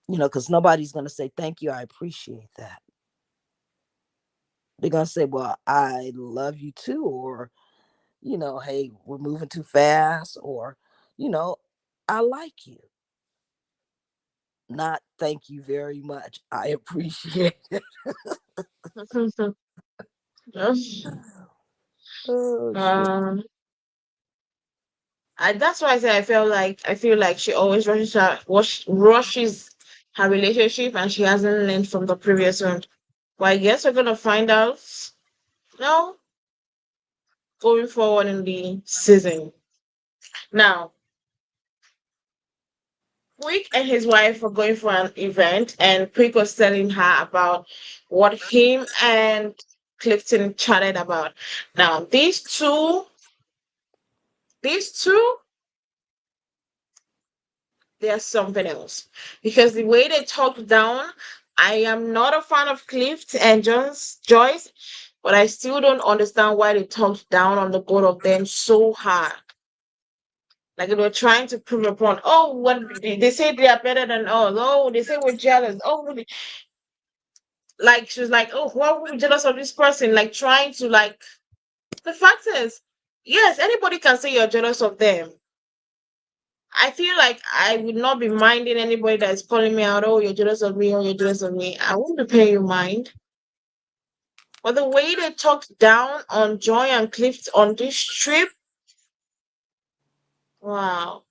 [SPEAKER 2] Because nobody's going to say, "Thank you, I appreciate that." They're going to say, "Well, I love you too," or, "Hey, we're moving too fast," or, you know, "I like you." Not "Thank you very much, I appreciate it."
[SPEAKER 1] Yes.
[SPEAKER 2] Oh, shit.
[SPEAKER 1] Um, that's why I say I feel like she always rushes her relationship, and she hasn't learned from the previous one. Well, I guess we're gonna find out now going forward in the season. Now, Quick and his wife were going for an event, and Quick was telling her about what him and Clifton chatted about. Now, these two, they're something else because the way they talk down. I am not a fan of Clift and Joyce, but I still don't understand why they talked down on the both of them so hard. Like they were trying to prove a point. Oh, what they say they are better than us. Oh, they say we're jealous. Oh, like she was like, oh, why would we be jealous of this person? Like trying to like. The fact is, yes, anybody can say you're jealous of them. I feel like I would not be minding anybody that is calling me out. Oh, you're jealous of me. Oh, you're jealous of me. I wouldn't be paying you mind. But the way they talked down on Joy and Cliff on this trip, wow.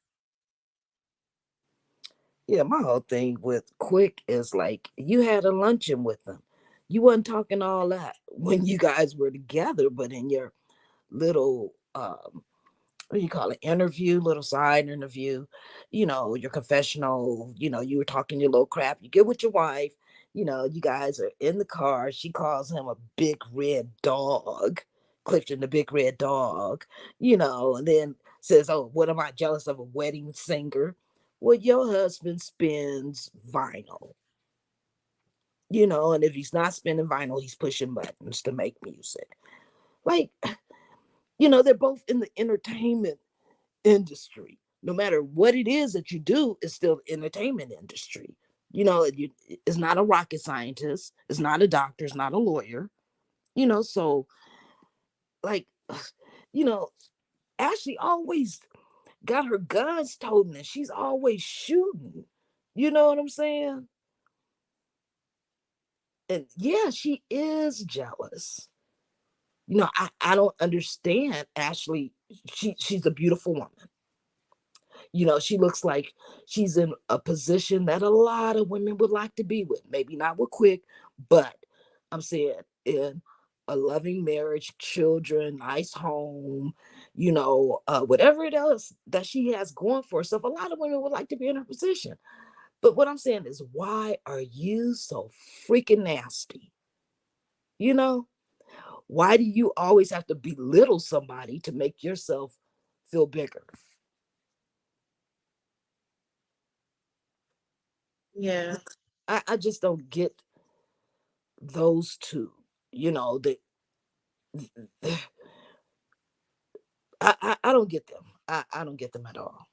[SPEAKER 2] Yeah, my whole thing with Quick is like you had a luncheon with them. You wasn't talking all that when you guys were together, but in your little what do you call it, interview, little side interview, your confessional, you were talking your little crap. You get with your wife, you guys are in the car. She calls him a big red dog, Clifton the big red dog, and then says, oh, what am I jealous of a wedding singer? Well, your husband spins vinyl, and if he's not spinning vinyl, he's pushing buttons to make music. Like, they're both in the entertainment industry. No matter what it is that you do, it's still the entertainment industry. It's not a rocket scientist, it's not a doctor, it's not a lawyer. So like, you know, Ashley always got her guns toting and she's always shooting. You know what I'm saying? And yeah, she is jealous. I don't understand Ashley. She's a beautiful woman. She looks like she's in a position that a lot of women would like to be with. Maybe not with Quick, but I'm saying in a loving marriage, children, nice home, whatever it else that she has going for herself. A lot of women would like to be in her position. But what I'm saying is, why are you so freaking nasty? You know, why do you always have to belittle somebody to make yourself feel bigger?
[SPEAKER 1] Yeah.
[SPEAKER 2] I just don't get those two. They, I don't get them. I don't get them at all.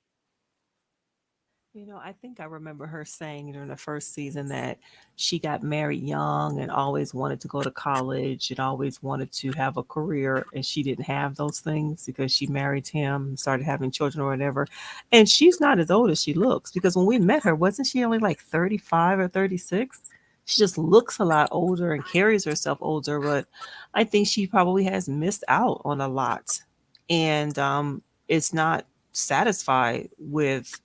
[SPEAKER 3] I think I remember her saying during the first season that she got married young and always wanted to go to college and always wanted to have a career, and she didn't have those things because she married him and started having children or whatever. And she's not as old as she looks, because when we met her, wasn't she only like 35 or 36? She just looks a lot older and carries herself older, but I think she probably has missed out on a lot, and it's not satisfied with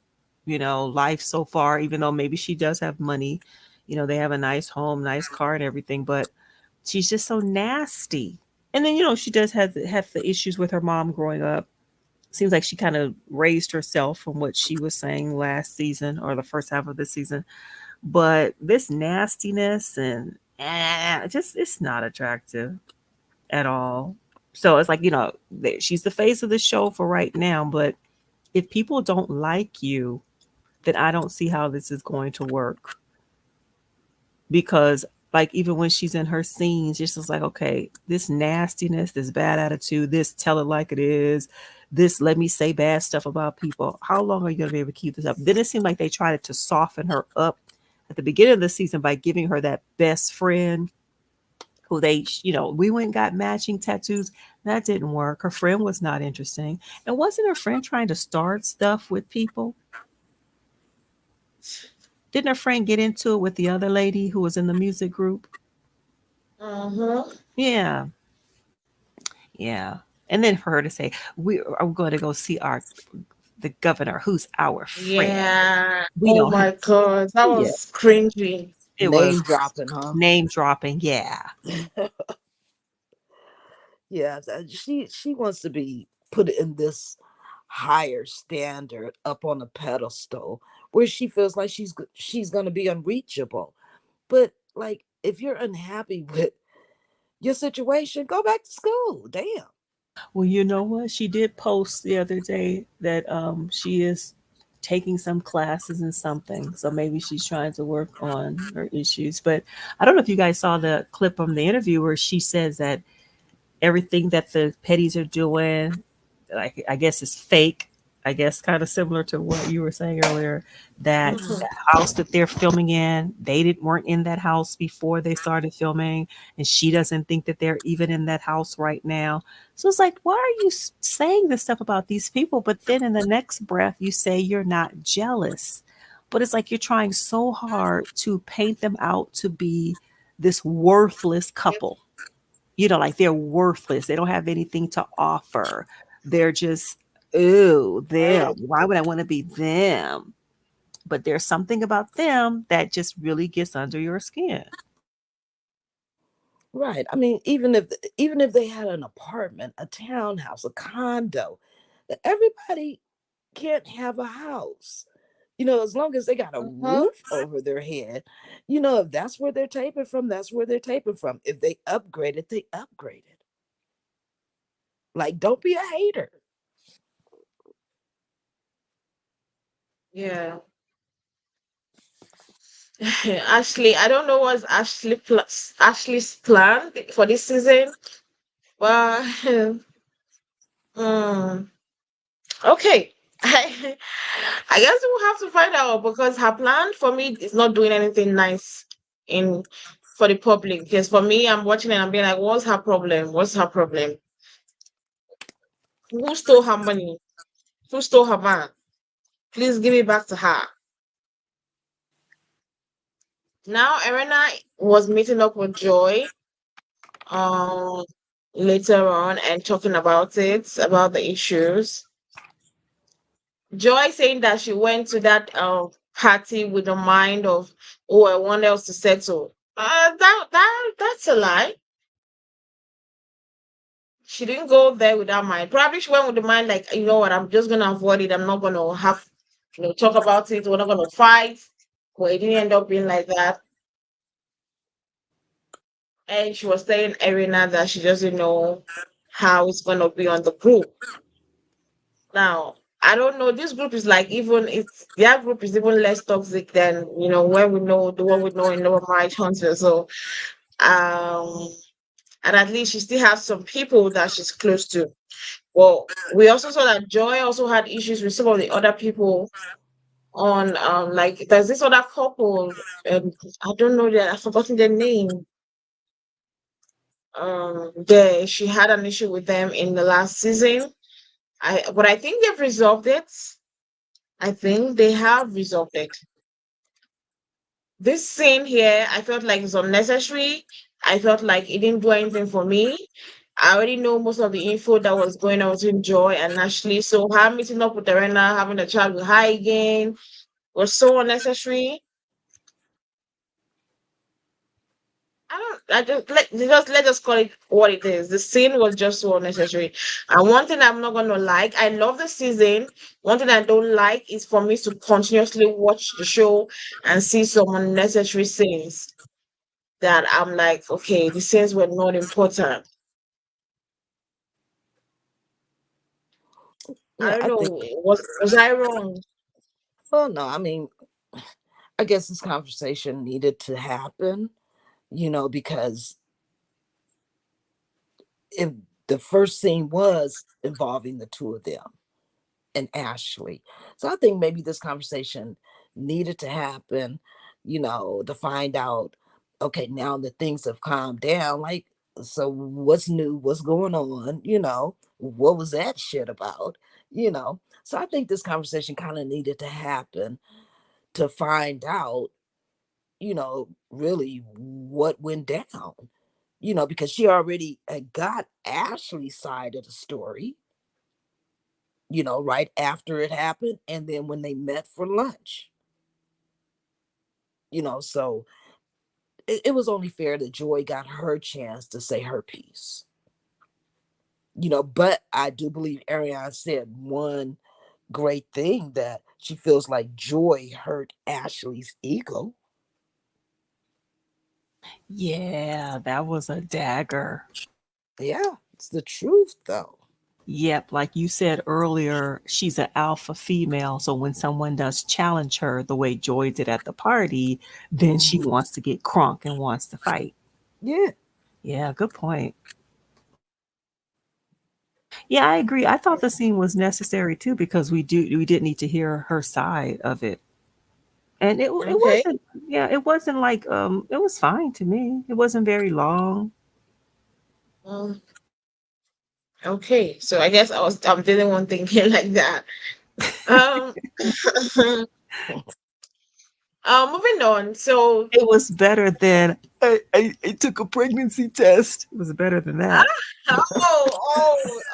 [SPEAKER 3] life so far, even though maybe she does have money. They have a nice home, nice car and everything, but she's just so nasty. And then, she does have the issues with her mom growing up. Seems like she kind of raised herself from what she was saying last season or the first half of the season. But this nastiness and just, it's not attractive at all. So it's like, she's the face of the show for right now. But if people don't like you, then I don't see how this is going to work. Because like even when she's in her scenes, it's just like, okay, this nastiness, this bad attitude, this tell it like it is, this let me say bad stuff about people. How long are you gonna be able to keep this up? Then it seemed like they tried to soften her up at the beginning of the season by giving her that best friend who we went and got matching tattoos. That didn't work. Her friend was not interesting. And wasn't her friend trying to start stuff with people? Didn't her friend get into it with the other lady who was in the music group?
[SPEAKER 1] Uh-huh.
[SPEAKER 3] Yeah, yeah. And then for her to say, we are going to go see the governor, who's our friend.
[SPEAKER 1] Yeah.
[SPEAKER 3] We
[SPEAKER 1] Oh
[SPEAKER 3] don't have.
[SPEAKER 1] my God. That
[SPEAKER 2] Yeah.
[SPEAKER 1] was cringy.
[SPEAKER 3] It
[SPEAKER 2] Name
[SPEAKER 3] was
[SPEAKER 2] dropping, huh?
[SPEAKER 3] name dropping. Yeah.
[SPEAKER 2] Yeah, she wants to be put in this higher standard up on a pedestal where she feels like she's going to be unreachable. But like, if you're unhappy with your situation, go back to school. Damn.
[SPEAKER 3] Well, you know what? She did post the other day that she is taking some classes in something. So maybe she's trying to work on her issues. But I don't know if you guys saw the clip from the interview where she says that everything that the Petties are doing, like I guess is fake. I guess kind of similar to what you were saying earlier, that
[SPEAKER 1] Mhm.
[SPEAKER 3] the house that they're filming in, they didn't weren't in that house before they started filming, and she doesn't think that they're even in that house right now. So it's like, why are you saying this stuff about these people, but then in the next breath you say you're not jealous? But it's like you're trying so hard to paint them out to be this worthless couple, like they're worthless. They don't have anything to offer. They're just, ooh, them. Why would I want to be them? But there's something about them that just really gets under your skin.
[SPEAKER 2] Right. I mean, even if they had an apartment, a townhouse, a condo, everybody can't have a house. As long as they got a
[SPEAKER 1] Mhm.
[SPEAKER 2] roof over their head, if that's where they're taping from, that's where they're taping from. If they upgraded, they upgraded. Like, don't be a hater.
[SPEAKER 1] Yeah. Ashley, I don't know what's Ashley's plan for this season, but mm, okay. I guess we'll have to find out because her plan for me is not doing anything nice in for the public. Because for me, I'm watching and I'm being like, what's her problem? What's her problem? Who stole her money? Who stole her man? Please give it back to her. Now, Erana was meeting up with Joy um later on and talking about it, about the issues. Joy saying that she went to that party with the mind of, oh, I want else to settle. That's a lie. She didn't go there with that mind. Probably she went with the mind like, you know what, I'm just gonna avoid it. I'm not gonna have talk about it. We're not gonna fight. But it didn't end up being like that. And she was telling Irina that she doesn't know how it's gonna be on the group. Now, I don't know. This group is like even it's their group is even less toxic than when we know the one we know in Lower Marriage Hunter. So um and at least she still has some people that she's close to. Well, we also saw that Joy also had issues with some of the other people on like there's this other couple, I don't know that I've forgotten their name. She had an issue with them in the last season. But I think they've resolved it. I think they have resolved it. This scene here, I felt like it's unnecessary. I felt like it didn't do anything for me. I already know most of the info that was going on between Joy and Ashley. So her meeting up with Arena, having a child with her again was so unnecessary. I just let us call it what it is. The scene was just so unnecessary. And one thing I'm not gonna like, I love the season. One thing I don't like is for me to continuously watch the show and see some unnecessary scenes that I'm like, okay, the scenes were not important. I
[SPEAKER 2] Yeah,
[SPEAKER 1] don't
[SPEAKER 2] I
[SPEAKER 1] know,
[SPEAKER 2] think.
[SPEAKER 1] was I wrong?
[SPEAKER 2] Well, no, I mean, I guess this conversation needed to happen. Because if the first scene was involving the two of them and Ashley. So I think maybe this conversation needed to happen, to find out, okay, now that things have calmed down, like, so what's new? What's going on? What was that shit about? So I think this conversation kind of needed to happen to find out, really what went down, because she already had got Ashley's side of the story, right after it happened. And then when they met for lunch, so it was only fair that Joy got her chance to say her piece, but I do believe Ariane said one great thing that she feels like Joy hurt Ashley's ego.
[SPEAKER 3] Yeah, that was a dagger.
[SPEAKER 2] Yeah, it's the truth though.
[SPEAKER 3] Yep, like you said earlier, she's an alpha female. So when someone does challenge her the way Joy did at the party, then she
[SPEAKER 2] Mhm.
[SPEAKER 3] wants to get crunk and wants to fight.
[SPEAKER 2] Yeah.
[SPEAKER 3] Yeah, good point. Yeah, I agree. I thought the scene was necessary too because we did need to hear her side of it. And it
[SPEAKER 1] Okay.
[SPEAKER 3] wasn't, yeah, it wasn't like it was fine to me. It wasn't very long.
[SPEAKER 1] Um, okay. So I guess I'm the only one thinking like that. Um, moving on. So,
[SPEAKER 3] It was better than I took a pregnancy test. It was better than that.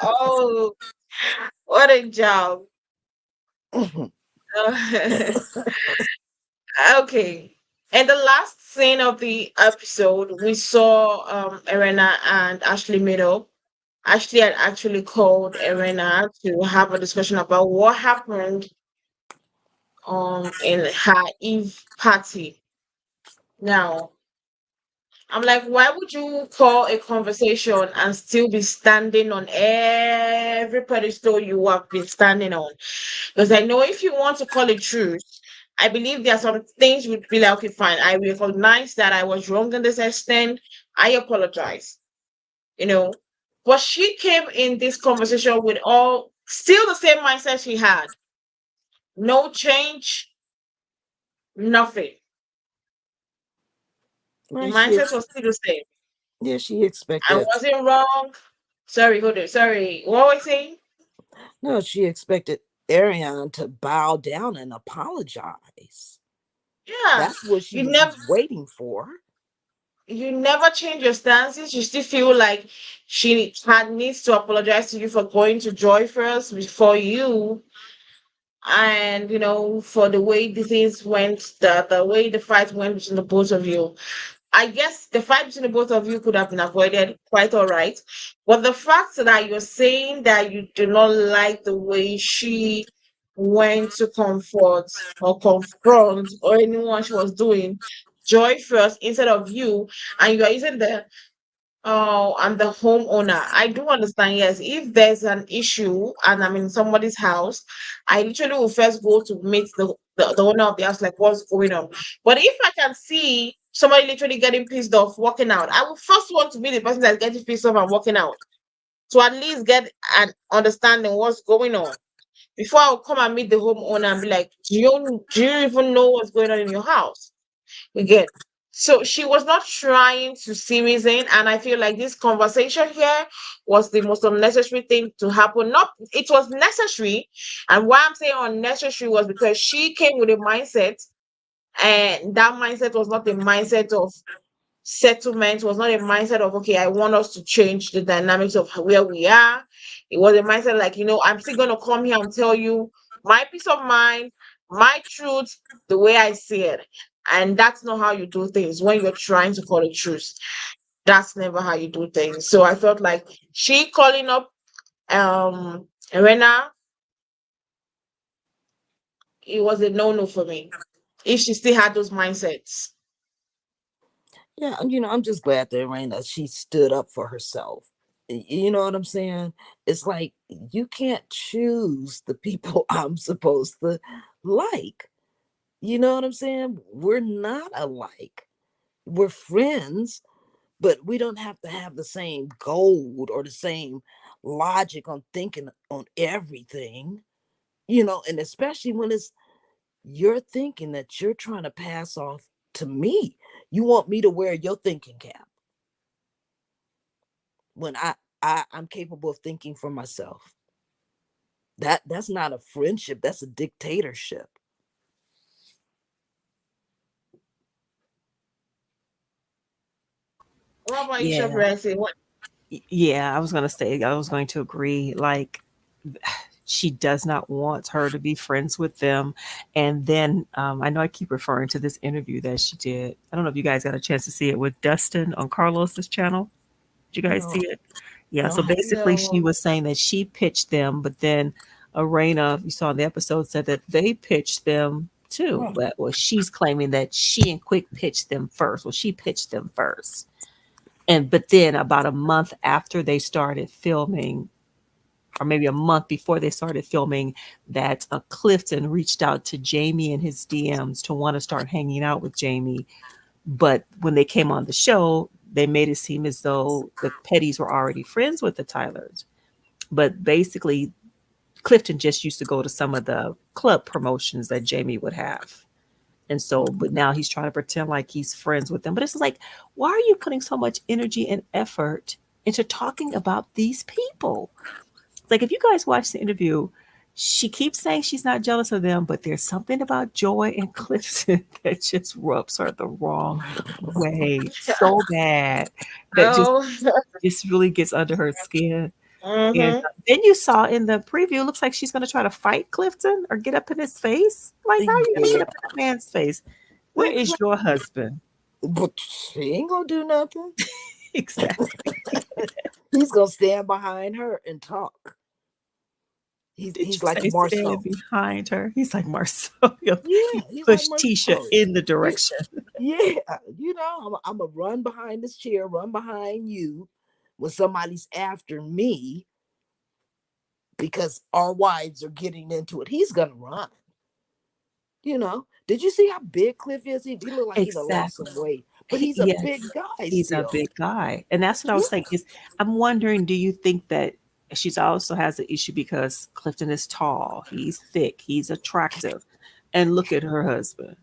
[SPEAKER 1] oh, what a job.
[SPEAKER 2] Mhm.
[SPEAKER 1] Uh, okay. In the last scene of the episode, we saw Erana and Ashley meet up. Ashley had actually called Erana to have a discussion about what happened in her Eve party. Now, I'm like, why would you call a conversation and still be standing on every pedestal you have been standing on? Because I know if you want to call it truth, I believe there are some things you'd be like, okay, fine, I recognize that I was wrong in this extent. I apologize, you know. But she came in this conversation with all still the same mindset she had. No change, nothing. The
[SPEAKER 2] Right,
[SPEAKER 1] mindset was still the same.
[SPEAKER 2] yeah, she
[SPEAKER 1] I
[SPEAKER 2] expected.
[SPEAKER 1] wasn't wrong. Sorry, hold on. Sorry. What was I saying?
[SPEAKER 2] No, she expected Ariane to bow down and apologize.
[SPEAKER 1] Yeah.
[SPEAKER 2] That's what she
[SPEAKER 1] You
[SPEAKER 2] was
[SPEAKER 1] never
[SPEAKER 2] waiting for.
[SPEAKER 1] you never change your stances. You still feel like she had needs to apologize to you for going to Joy first before you, and for the way the things went, the way the fight went between the both of you. I guess the fight between the both of you could have been avoided quite all right. But the fact that you're saying that you do not like the way she went to comfort or confront or anyone she was doing Joy first instead of you, and you are using the oh, I'm the homeowner. I do understand, yes. If there's an issue and I'm in somebody's house, I literally will first go to meet the owner of the house, like what's going on. But if I can see somebody literally getting pissed off, walking out, I will first want to be the person that's getting pissed off and walking out to at least get an understanding what's going on before I'll come and meet the homeowner and be like, do you even know what's going on in your house? Again. So she was not trying to see reason, and I feel like this conversation here was the most unnecessary thing to happen. Not it was necessary, and why I'm saying unnecessary was because she came with a mindset, and that mindset was not the mindset of settlement, was not a mindset of okay, I want us to change the dynamics of where we are. It was a mindset like, I'm still gonna come here and tell you my peace of mind, my truth, the way I see it. And that's not how you do things when you're trying to call it truth. That's never how you do things. So I felt like she calling up Arena, it was a no-no for me. If she still had those mindsets.
[SPEAKER 2] Yeah, and I'm just glad that Raina she stood up for herself. You know what I'm saying? It's like you can't choose the people I'm supposed to like. You know what I'm saying? We're not alike. We're friends, but we don't have to have the same goal or the same logic on thinking on everything. And especially when it's your thinking that you're trying to pass off to me. You want me to wear your thinking cap when I'm capable of thinking for myself. That's not a friendship, that's a dictatorship.
[SPEAKER 1] What about you,
[SPEAKER 3] Yeah.
[SPEAKER 1] Shabrasi? What
[SPEAKER 3] Yeah, I was going to say, I was going to agree. Like, she does not want her to be friends with them. And then I know I keep referring to this interview that she did. I don't know if you guys got a chance to see it with Dustin on Carlos's channel. Did you guys see
[SPEAKER 2] No,
[SPEAKER 3] it? Yeah.
[SPEAKER 2] no,
[SPEAKER 3] So
[SPEAKER 2] I haven't.
[SPEAKER 3] basically, she
[SPEAKER 1] no.
[SPEAKER 3] was saying that she pitched them, but then Arena, you saw in the episode, said that they pitched them too.
[SPEAKER 2] Huh.
[SPEAKER 3] But well, she's claiming that she and Quick pitched them first. Well, she pitched them first. And but then about a month after they started filming, or maybe a month before they started filming, that Clifton reached out to Jamie in his DMs to want to start hanging out with Jamie. But when they came on the show, they made it seem as though the Petties were already friends with the Tylers. But basically, Clifton just used to go to some of the club promotions that Jamie would have. And so, but now he's trying to pretend like he's friends with them. But it's like, why are you putting so much energy and effort into talking about these people? Like, if you guys watch the interview, she keeps saying she's not jealous of them, but there's something about Joy and Clifton that just rubs her the wrong way so bad that just
[SPEAKER 1] Oh.
[SPEAKER 3] just really gets under her skin. And
[SPEAKER 1] Mm-hmm.
[SPEAKER 3] then you saw in the preview, looks like she's going to try to fight Clifton or get up in his face. Like, how are you going to get
[SPEAKER 2] Yeah.
[SPEAKER 3] up in a man's face? Where
[SPEAKER 2] Well,
[SPEAKER 3] is your husband?
[SPEAKER 2] but she ain't gonna do nothing.
[SPEAKER 3] Exactly.
[SPEAKER 2] He's gonna stand behind her and talk. He's
[SPEAKER 3] Did
[SPEAKER 2] he's
[SPEAKER 3] you
[SPEAKER 2] like
[SPEAKER 3] say standing
[SPEAKER 2] Marceau.
[SPEAKER 3] behind her? He's like Marcel.
[SPEAKER 2] Yeah,
[SPEAKER 3] He
[SPEAKER 2] he's like
[SPEAKER 3] pushed Tisha
[SPEAKER 2] Marceau.
[SPEAKER 3] in the
[SPEAKER 2] Yeah,
[SPEAKER 3] direction.
[SPEAKER 2] yeah. I'm gonna run behind this chair, run behind you when somebody's after me because our wives are getting into it. He's gonna run. Did you see how big Cliff is? He looked like he done lost
[SPEAKER 3] Exactly.
[SPEAKER 2] some weight, but he's a
[SPEAKER 3] Yes,
[SPEAKER 2] big guy
[SPEAKER 3] he's a
[SPEAKER 2] still.
[SPEAKER 3] big guy. And that's what I was saying
[SPEAKER 2] Yeah.
[SPEAKER 3] is I'm wondering, do you think that she's also has an issue because Clifton is tall, he's thick, he's attractive, and look at her husband.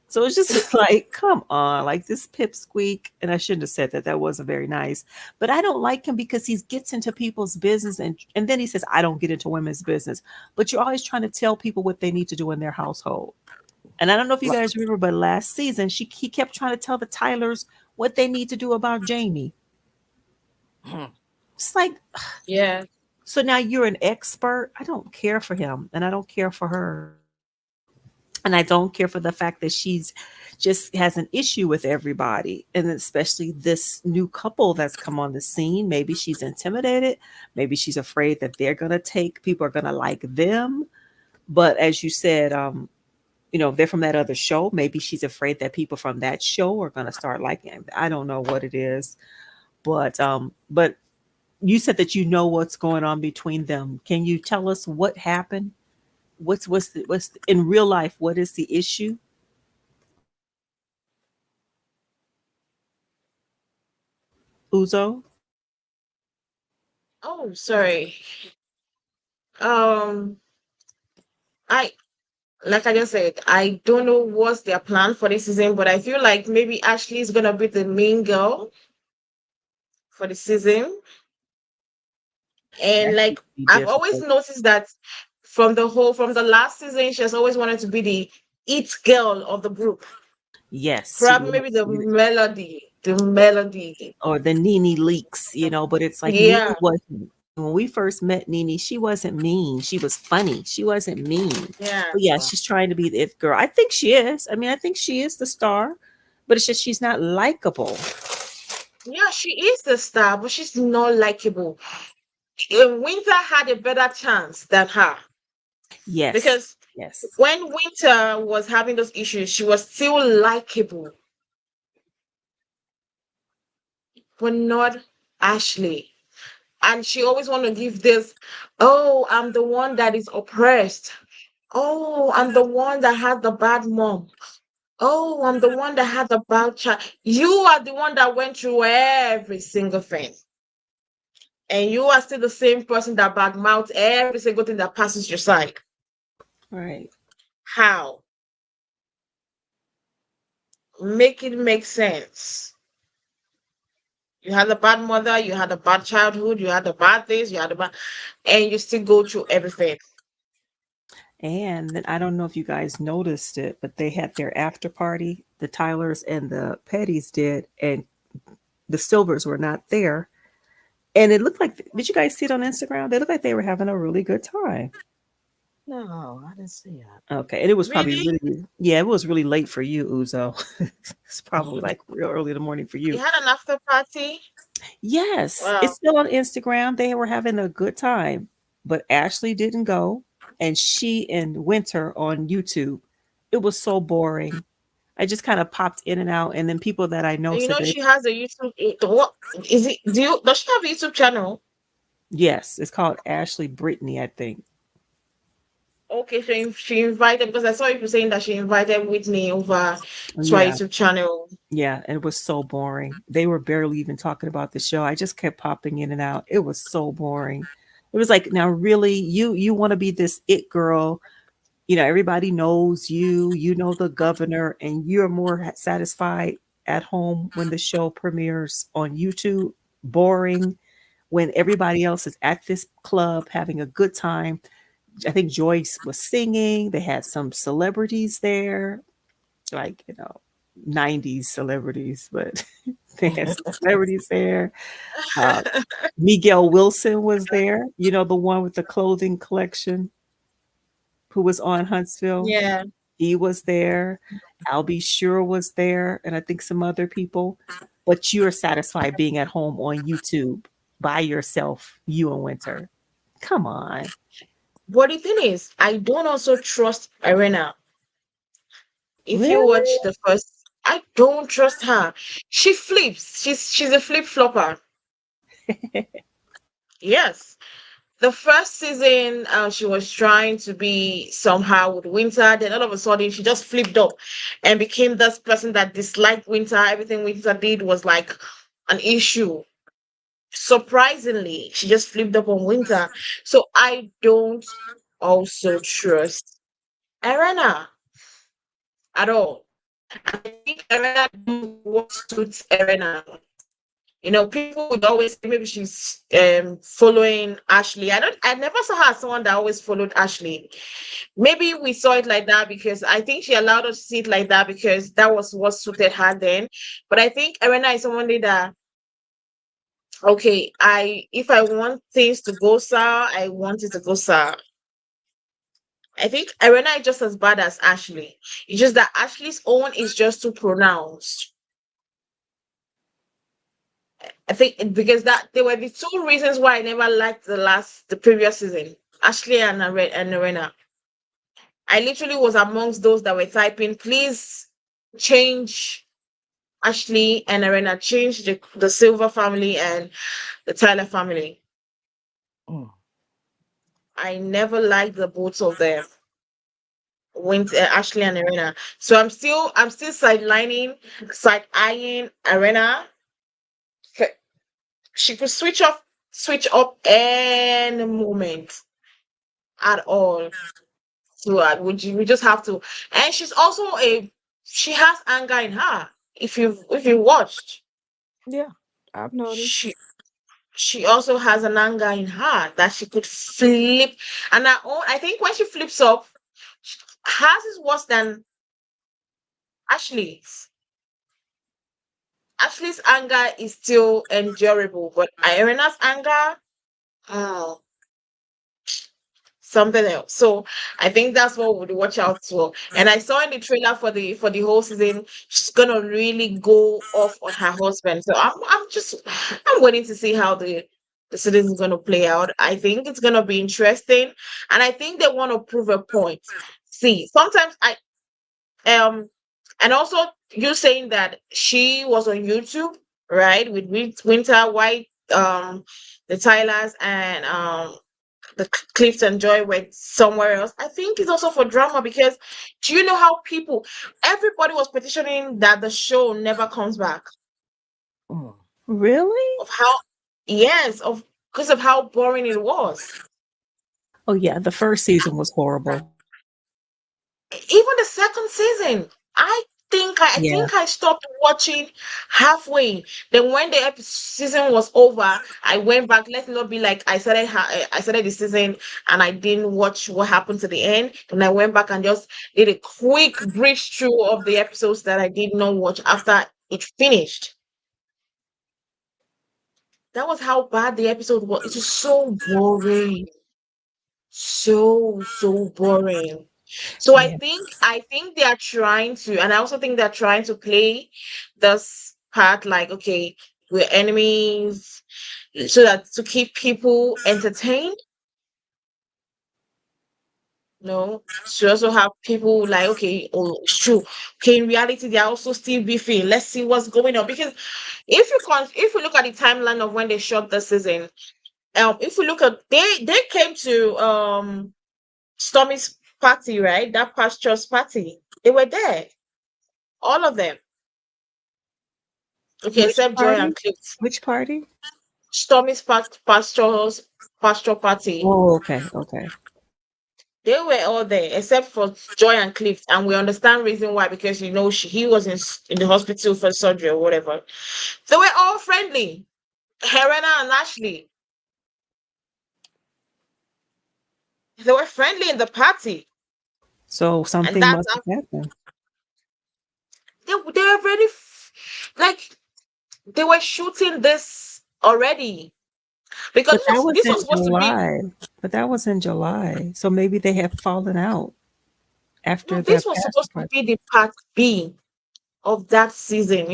[SPEAKER 3] So it's just like, come on, like this pipsqueak. And I shouldn't have said that. That wasn't very nice. But I don't like him because he gets into people's business and then he says, I don't get into women's business. But you're always trying to tell people what they need to do in their household. And I don't know if you
[SPEAKER 2] Like,
[SPEAKER 3] guys remember, but last season he kept trying to tell the Tylers what they need to do about Jamie.
[SPEAKER 2] hmm,
[SPEAKER 3] It's like,
[SPEAKER 1] Yeah.
[SPEAKER 3] so now you're an expert. I don't care for him, and I don't care for her, and I don't care for the fact that she's just has an issue with everybody, and especially this new couple that's come on the scene. Maybe she's intimidated. Maybe she's afraid that they're gonna take people are gonna like them. But as you said, they're from that other show. Maybe she's afraid that people from that show are gonna start liking him. I don't know what it is, but you said that you know what's going on between them. Can you tell us what happened? What's in real life? What is the issue? Uzo?
[SPEAKER 1] Oh, sorry. Um, I like I just said, I don't know what's their plan for this season, but I feel like maybe Ashley is gonna be the main girl for the season. And
[SPEAKER 3] That
[SPEAKER 1] like
[SPEAKER 3] would be
[SPEAKER 1] I've always
[SPEAKER 3] difficult.
[SPEAKER 1] noticed that from the last season, she has always wanted to be the it girl of the group.
[SPEAKER 3] Yes, she
[SPEAKER 1] Probably maybe
[SPEAKER 3] was.
[SPEAKER 1] the melody.
[SPEAKER 3] Or the Nene leaks, but it's like Nene
[SPEAKER 1] Yeah,
[SPEAKER 3] wasn't. When we first met Nene, she wasn't mean. She was funny. She wasn't mean.
[SPEAKER 1] yeah,
[SPEAKER 3] But yeah,
[SPEAKER 2] uh,
[SPEAKER 3] she's trying to be the it girl. I think she is. I mean, I think she is the star, but it's just she's not likable.
[SPEAKER 1] yeah. She is the star, but she's not likable. Winter had a better chance than her
[SPEAKER 3] Yes,
[SPEAKER 1] because
[SPEAKER 3] yes,
[SPEAKER 1] when Winter was having those issues, she was still likable, but not Ashley. And she always want to give this, oh, I'm the one that is oppressed. Oh, I'm the one that had the bad mom. Oh, I'm the one that had the bad child. You are the one that went through every single thing. And you are still the same person that badmouths every single thing that passes your side.
[SPEAKER 3] right.
[SPEAKER 1] How? Make it make sense. You had a bad mother, you had a bad childhood, you had the bad things, you had the bad, and you still go through everything.
[SPEAKER 3] And then I don't know if you guys noticed it, but they had their after party. The Tylers and the Petties did, and the Silvers were not there. And it looked like, did you guys see it on Instagram? They looked like they were having a really good time.
[SPEAKER 2] no, I didn't see
[SPEAKER 3] Okay. And it was probably
[SPEAKER 1] Really?
[SPEAKER 3] really, yeah, it was really late for you, Uzo. It's probably like real early in the morning for
[SPEAKER 1] You
[SPEAKER 3] you.
[SPEAKER 1] had an after party?
[SPEAKER 3] Yes. It's
[SPEAKER 1] Wow.
[SPEAKER 3] still on Instagram. They were having a good time. but Ashley didn't go, and she and Winter on YouTube. It was so boring. I just kind of popped in and out, and then people that I know
[SPEAKER 1] And you
[SPEAKER 3] said
[SPEAKER 1] know
[SPEAKER 3] they,
[SPEAKER 1] she has a YouTube. What is it? Does she have a YouTube channel?
[SPEAKER 3] yes, it's called Ashley Brittany, I think.
[SPEAKER 1] Okay, so she invited, because I saw you saying that she invited Whitney over to our
[SPEAKER 3] Yeah,
[SPEAKER 1] YouTube channel.
[SPEAKER 3] yeah, and it was so boring. They were barely even talking about the show. I just kept popping in and out. It was so boring. It was like, now really, you want to be this it girl. You know, everybody knows you. You know the governor, and you're more satisfied at home when the show premieres on YouTube. Boring when everybody else is at this club having a good time. I think Joyce was singing. They had some celebrities there, like, 90s celebrities, but they had some celebrities there. Uh, Miguel Wilson was there, the one with the clothing collection who was on Huntsville.
[SPEAKER 1] Yeah.
[SPEAKER 3] He was there. Albie Sure was there, and I think some other people. But you're satisfied being at home on YouTube by yourself, you and Winter. Come on.
[SPEAKER 1] But the thing is, I don't also trust Arena. If you
[SPEAKER 3] Really?
[SPEAKER 1] watch the first, I don't trust her. She flips. She's a flip flopper. Yes. The first season, she was trying to be somehow with Winter. Then all of a sudden, she just flipped up and became this person that disliked Winter. Everything Winter did was like an issue. Surprisingly, she just flipped up on Winter. So I don't also trust Arena at all. And I think Arena knows what suits Arena. People would always say maybe she's following Ashley. I never saw her as someone that always followed Ashley. Maybe we saw it like that because I think she allowed us to see it like that because that was what suited her then. But I think Arena is someone that, okay, if I want things to go sour, I want it to go sour. I think Arena is just as bad as Ashley. It's just that Ashley's own is just too pronounced. I think because that they were the two reasons why I never liked the previous season. Ashley and Arena. I literally was amongst those that were typing, please change Ashley and Arena, change the Silver family and the Tyler family.
[SPEAKER 2] Mm.
[SPEAKER 1] I never liked the both of them. Went Ashley and Arena. So I'm still side eyeing Arena. She could switch up any moment at all. So we just have to. And she has anger in her. If you watched,
[SPEAKER 2] Yeah, I've noticed.
[SPEAKER 1] she she also has an anger in her that she could flip. And her own, I think when she flips up, hers is worse than Ashley's. Ashley's anger is still endurable, but Irina's anger, oh, something else. So I think that's what we'll watch out for. And I saw in the trailer for the whole season, she's gonna really go off on her husband. So I'm waiting to see how the season is gonna play out. I think it's gonna be interesting, and I think they want to prove a point. See, sometimes um and also you saying that she was on YouTube, right, with Winter White, the Tylers and the Clifts and Joy went somewhere else. I think it's also for drama because do you know how everybody was petitioning that the show never comes back
[SPEAKER 2] Mm.
[SPEAKER 3] Really?
[SPEAKER 1] of how, yes, of because of how boring it was.
[SPEAKER 3] Oh yeah, the first season was horrible.
[SPEAKER 1] Even the second season, I
[SPEAKER 3] Yeah.
[SPEAKER 1] think I stopped watching halfway. Then when the season was over, I went back. Let it not be like I started the season and I didn't watch what happened to the end. Then I went back and just did a quick brief through of the episodes that I did not watch after it finished. That was how bad the episode was. It was so boring, so boring. So I
[SPEAKER 3] Yeah.
[SPEAKER 1] think I think they are trying to, and I also think they're trying to play this part like, okay, we're enemies, so that to keep people entertained. No, she also have people like, okay, oh, it's true. Okay, in reality, they are also still beefing. Let's see what's going on. Because if you look at the timeline of when they shot the season, if we look at they came to Stormy's party, right? That pastor's party. They were there, all of them. Okay,
[SPEAKER 3] Which
[SPEAKER 1] except Joy and
[SPEAKER 3] party?
[SPEAKER 1] Cliff.
[SPEAKER 3] Which party?
[SPEAKER 1] Stormy's pastoral party.
[SPEAKER 3] Oh, okay, okay.
[SPEAKER 1] They were all there except for Joy and Cliff, and we understand reason why, because he was in the hospital for surgery or whatever. They were all friendly. Helena and Ashley, they were friendly in the party,
[SPEAKER 3] So
[SPEAKER 1] and
[SPEAKER 3] something
[SPEAKER 1] that's
[SPEAKER 3] must have happened.
[SPEAKER 1] they were very like they were shooting this already, because
[SPEAKER 3] But that was
[SPEAKER 1] this
[SPEAKER 3] in
[SPEAKER 1] was supposed to be.
[SPEAKER 3] July. But that was in July. So maybe they have fallen out
[SPEAKER 1] No,
[SPEAKER 3] after the
[SPEAKER 1] this was
[SPEAKER 3] pastor
[SPEAKER 1] supposed to
[SPEAKER 3] party.
[SPEAKER 1] be the part B of that season.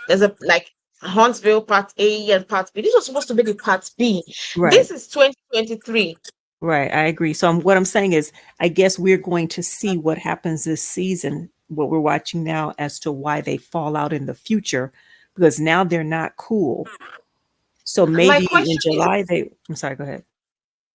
[SPEAKER 1] There's a like Huntsville part A and part B. This was supposed to be the part B.
[SPEAKER 3] Right.
[SPEAKER 1] This is 2023.
[SPEAKER 3] Right. I agree. So what I'm saying is, I guess we're going to see what happens this season, what we're watching now, as to why they fall out in the future, because now they're not cool. So
[SPEAKER 1] My
[SPEAKER 3] maybe in
[SPEAKER 1] question is,
[SPEAKER 3] July I'm sorry, go ahead.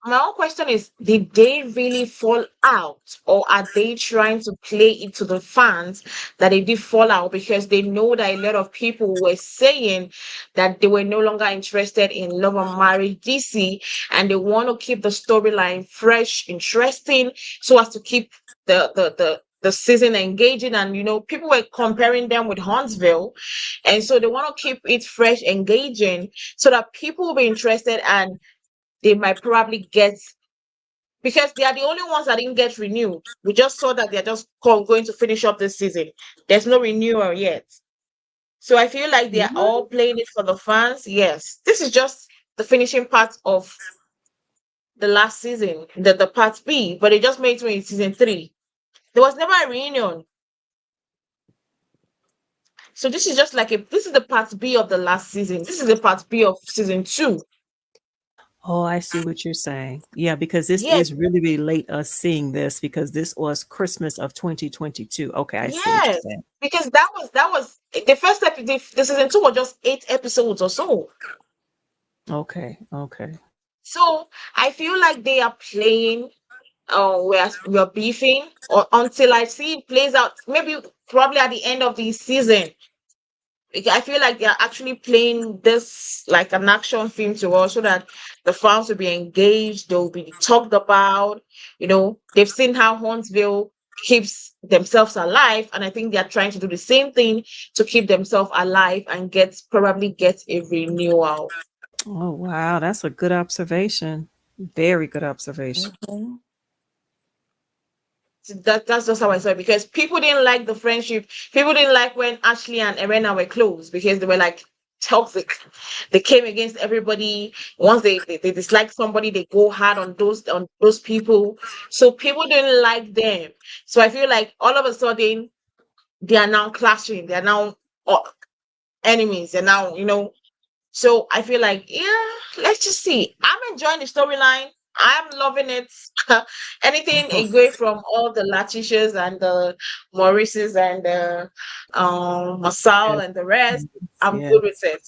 [SPEAKER 1] my own question is, did they really fall out, or are they trying to play it to the fans that they did fall out because they know that a lot of people were saying that they were no longer interested in Love and Marriage DC, and they want to keep the storyline fresh, interesting, so as to keep the season engaging. And people were comparing them with Huntsville, and so they want to keep it fresh, engaging, so that people will be interested, and they might probably get, because they are the only ones that didn't get renewed. We just saw that they're just going to finish up this season. There's no renewal yet. So I feel like they are
[SPEAKER 3] What?
[SPEAKER 1] all playing it for the fans. Yes. This is just the finishing part of the last season, the part B, but they just made it in season 3. There was never a reunion. So this is just like this is the part B of the last season. This is the part B of season 2.
[SPEAKER 3] Oh, I see what you're saying. Yeah, because this
[SPEAKER 1] Yes,
[SPEAKER 3] is really, really late us seeing this because this was Christmas of 2022. Okay, I see what
[SPEAKER 1] yes.
[SPEAKER 3] you're saying.
[SPEAKER 1] Because that was the first episode. The season 2 was just 8 episodes or so.
[SPEAKER 3] Okay, okay.
[SPEAKER 1] So I feel like they are playing, we're beefing, or until I see it plays out, maybe probably at the end of the season. I feel like they're actually playing this like an action film to us, so that the fans will be engaged, they'll be talked about. They've seen how Huntsville keeps themselves alive, and I think they're trying to do the same thing to keep themselves alive and probably get a renewal.
[SPEAKER 3] Oh, wow, that's a good observation. Very good observation.
[SPEAKER 2] Mhm.
[SPEAKER 1] So that's just how I saw it, because people didn't like the friendship. People didn't like when Ashley and Erena were close, because they were like toxic. They came against everybody. Once they dislike somebody, they go hard on those people. So people didn't like them. So I feel like all of a sudden they are now clashing. They are now uh, enemies. They're now, so I feel like, yeah, let's just see. I'm enjoying the storyline. I'm loving it. Anything away from all the Latishas and the Maurices and the
[SPEAKER 3] Yes,
[SPEAKER 1] Masal and the rest, I'm
[SPEAKER 3] yes,
[SPEAKER 1] good with it.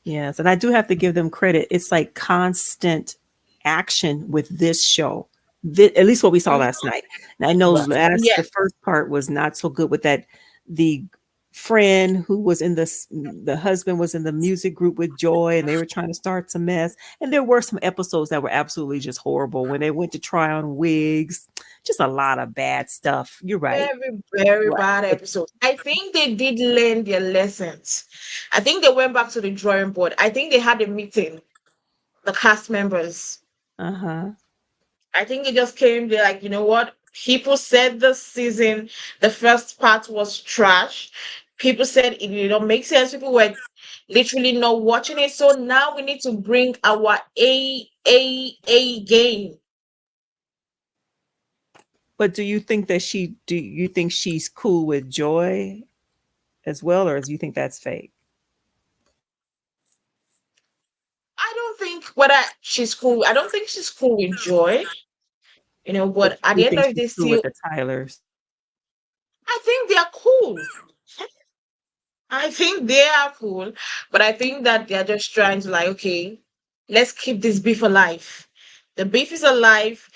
[SPEAKER 3] yes. And I do have to give them credit. It's like constant action with this show. At least what we saw
[SPEAKER 1] Mhm.
[SPEAKER 3] last night. And I know the
[SPEAKER 1] Yes,
[SPEAKER 3] first part was not so good with that. The friend who was the husband was in the music group with Joy, and they were trying to start some mess. And there were some episodes that were absolutely just horrible when they went to try on wigs. Just a lot of bad stuff. You're right.
[SPEAKER 1] very, very
[SPEAKER 3] Right.
[SPEAKER 1] bad episode. I think they did learn their lessons. I think they went back to the drawing board. I think they had a meeting, the cast members.
[SPEAKER 3] Uh-huh.
[SPEAKER 1] I think it just came there like, you know what? People said this season, the first part was trash. People said it don't make sense. People were literally not watching it. So now we need to bring our A game.
[SPEAKER 3] But do you think she's cool with Joy as well, or do you think that's fake?
[SPEAKER 1] I don't think whether she's cool. I don't think she's cool with Joy.
[SPEAKER 3] What
[SPEAKER 1] But
[SPEAKER 3] you
[SPEAKER 1] at
[SPEAKER 3] do
[SPEAKER 1] the end
[SPEAKER 3] think
[SPEAKER 1] of the
[SPEAKER 3] she's
[SPEAKER 1] day,
[SPEAKER 3] cool with
[SPEAKER 1] still,
[SPEAKER 3] the Tylers?
[SPEAKER 1] I think they are cool. I think they are cool, but I think that they're just trying to, like, okay, let's keep this beef alive. The beef is alive.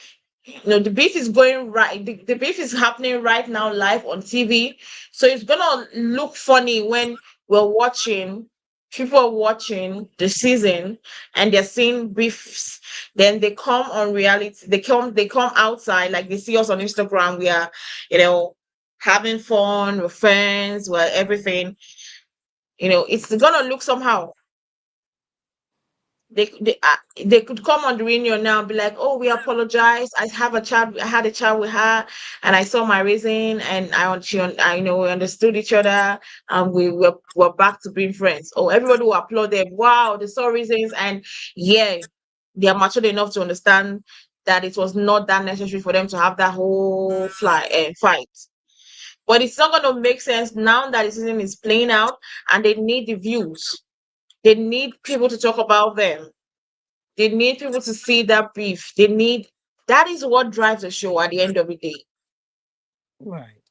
[SPEAKER 1] The beef is going right. The beef is happening right now live on TV. So it's gonna look funny when we're watching, people are watching the season and they're seeing beefs. Then they come on reality, they come outside, like they see us on Instagram. We are, you know, having fun, we're friends, we're everything. It's gonna look somehow. They could come on the reunion now and be like, "Oh, we apologize. I had a child with her, and I saw my reason, and we understood each other, and we're back to being friends." Oh, everybody will applaud them. Wow, they saw reasons, and yeah, they are matured enough to understand that it was not that necessary for them to have that whole fight. But it's not going to make sense now that the season is playing out, and they need the views. They need people to talk about them. They need people to see that beef. That is what drives the show at the end of the day.
[SPEAKER 2] Right.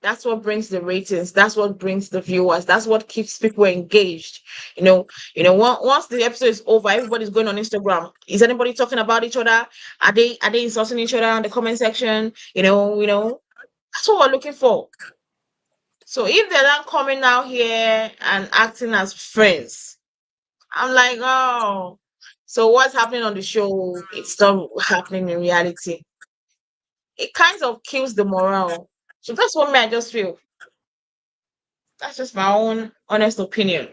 [SPEAKER 1] That's what brings the ratings. That's what brings the viewers. That's what keeps people engaged. Once the episode is over, everybody's going on Instagram. Is anybody talking about each other? Are they insulting each other in the comment section? That's what we're looking for. So if they're not coming out here and acting as friends, I'm like, oh, so what's happening on the show? It's not happening in reality. It kind of kills the morale. So that's what I just feel. That's just my own honest opinion.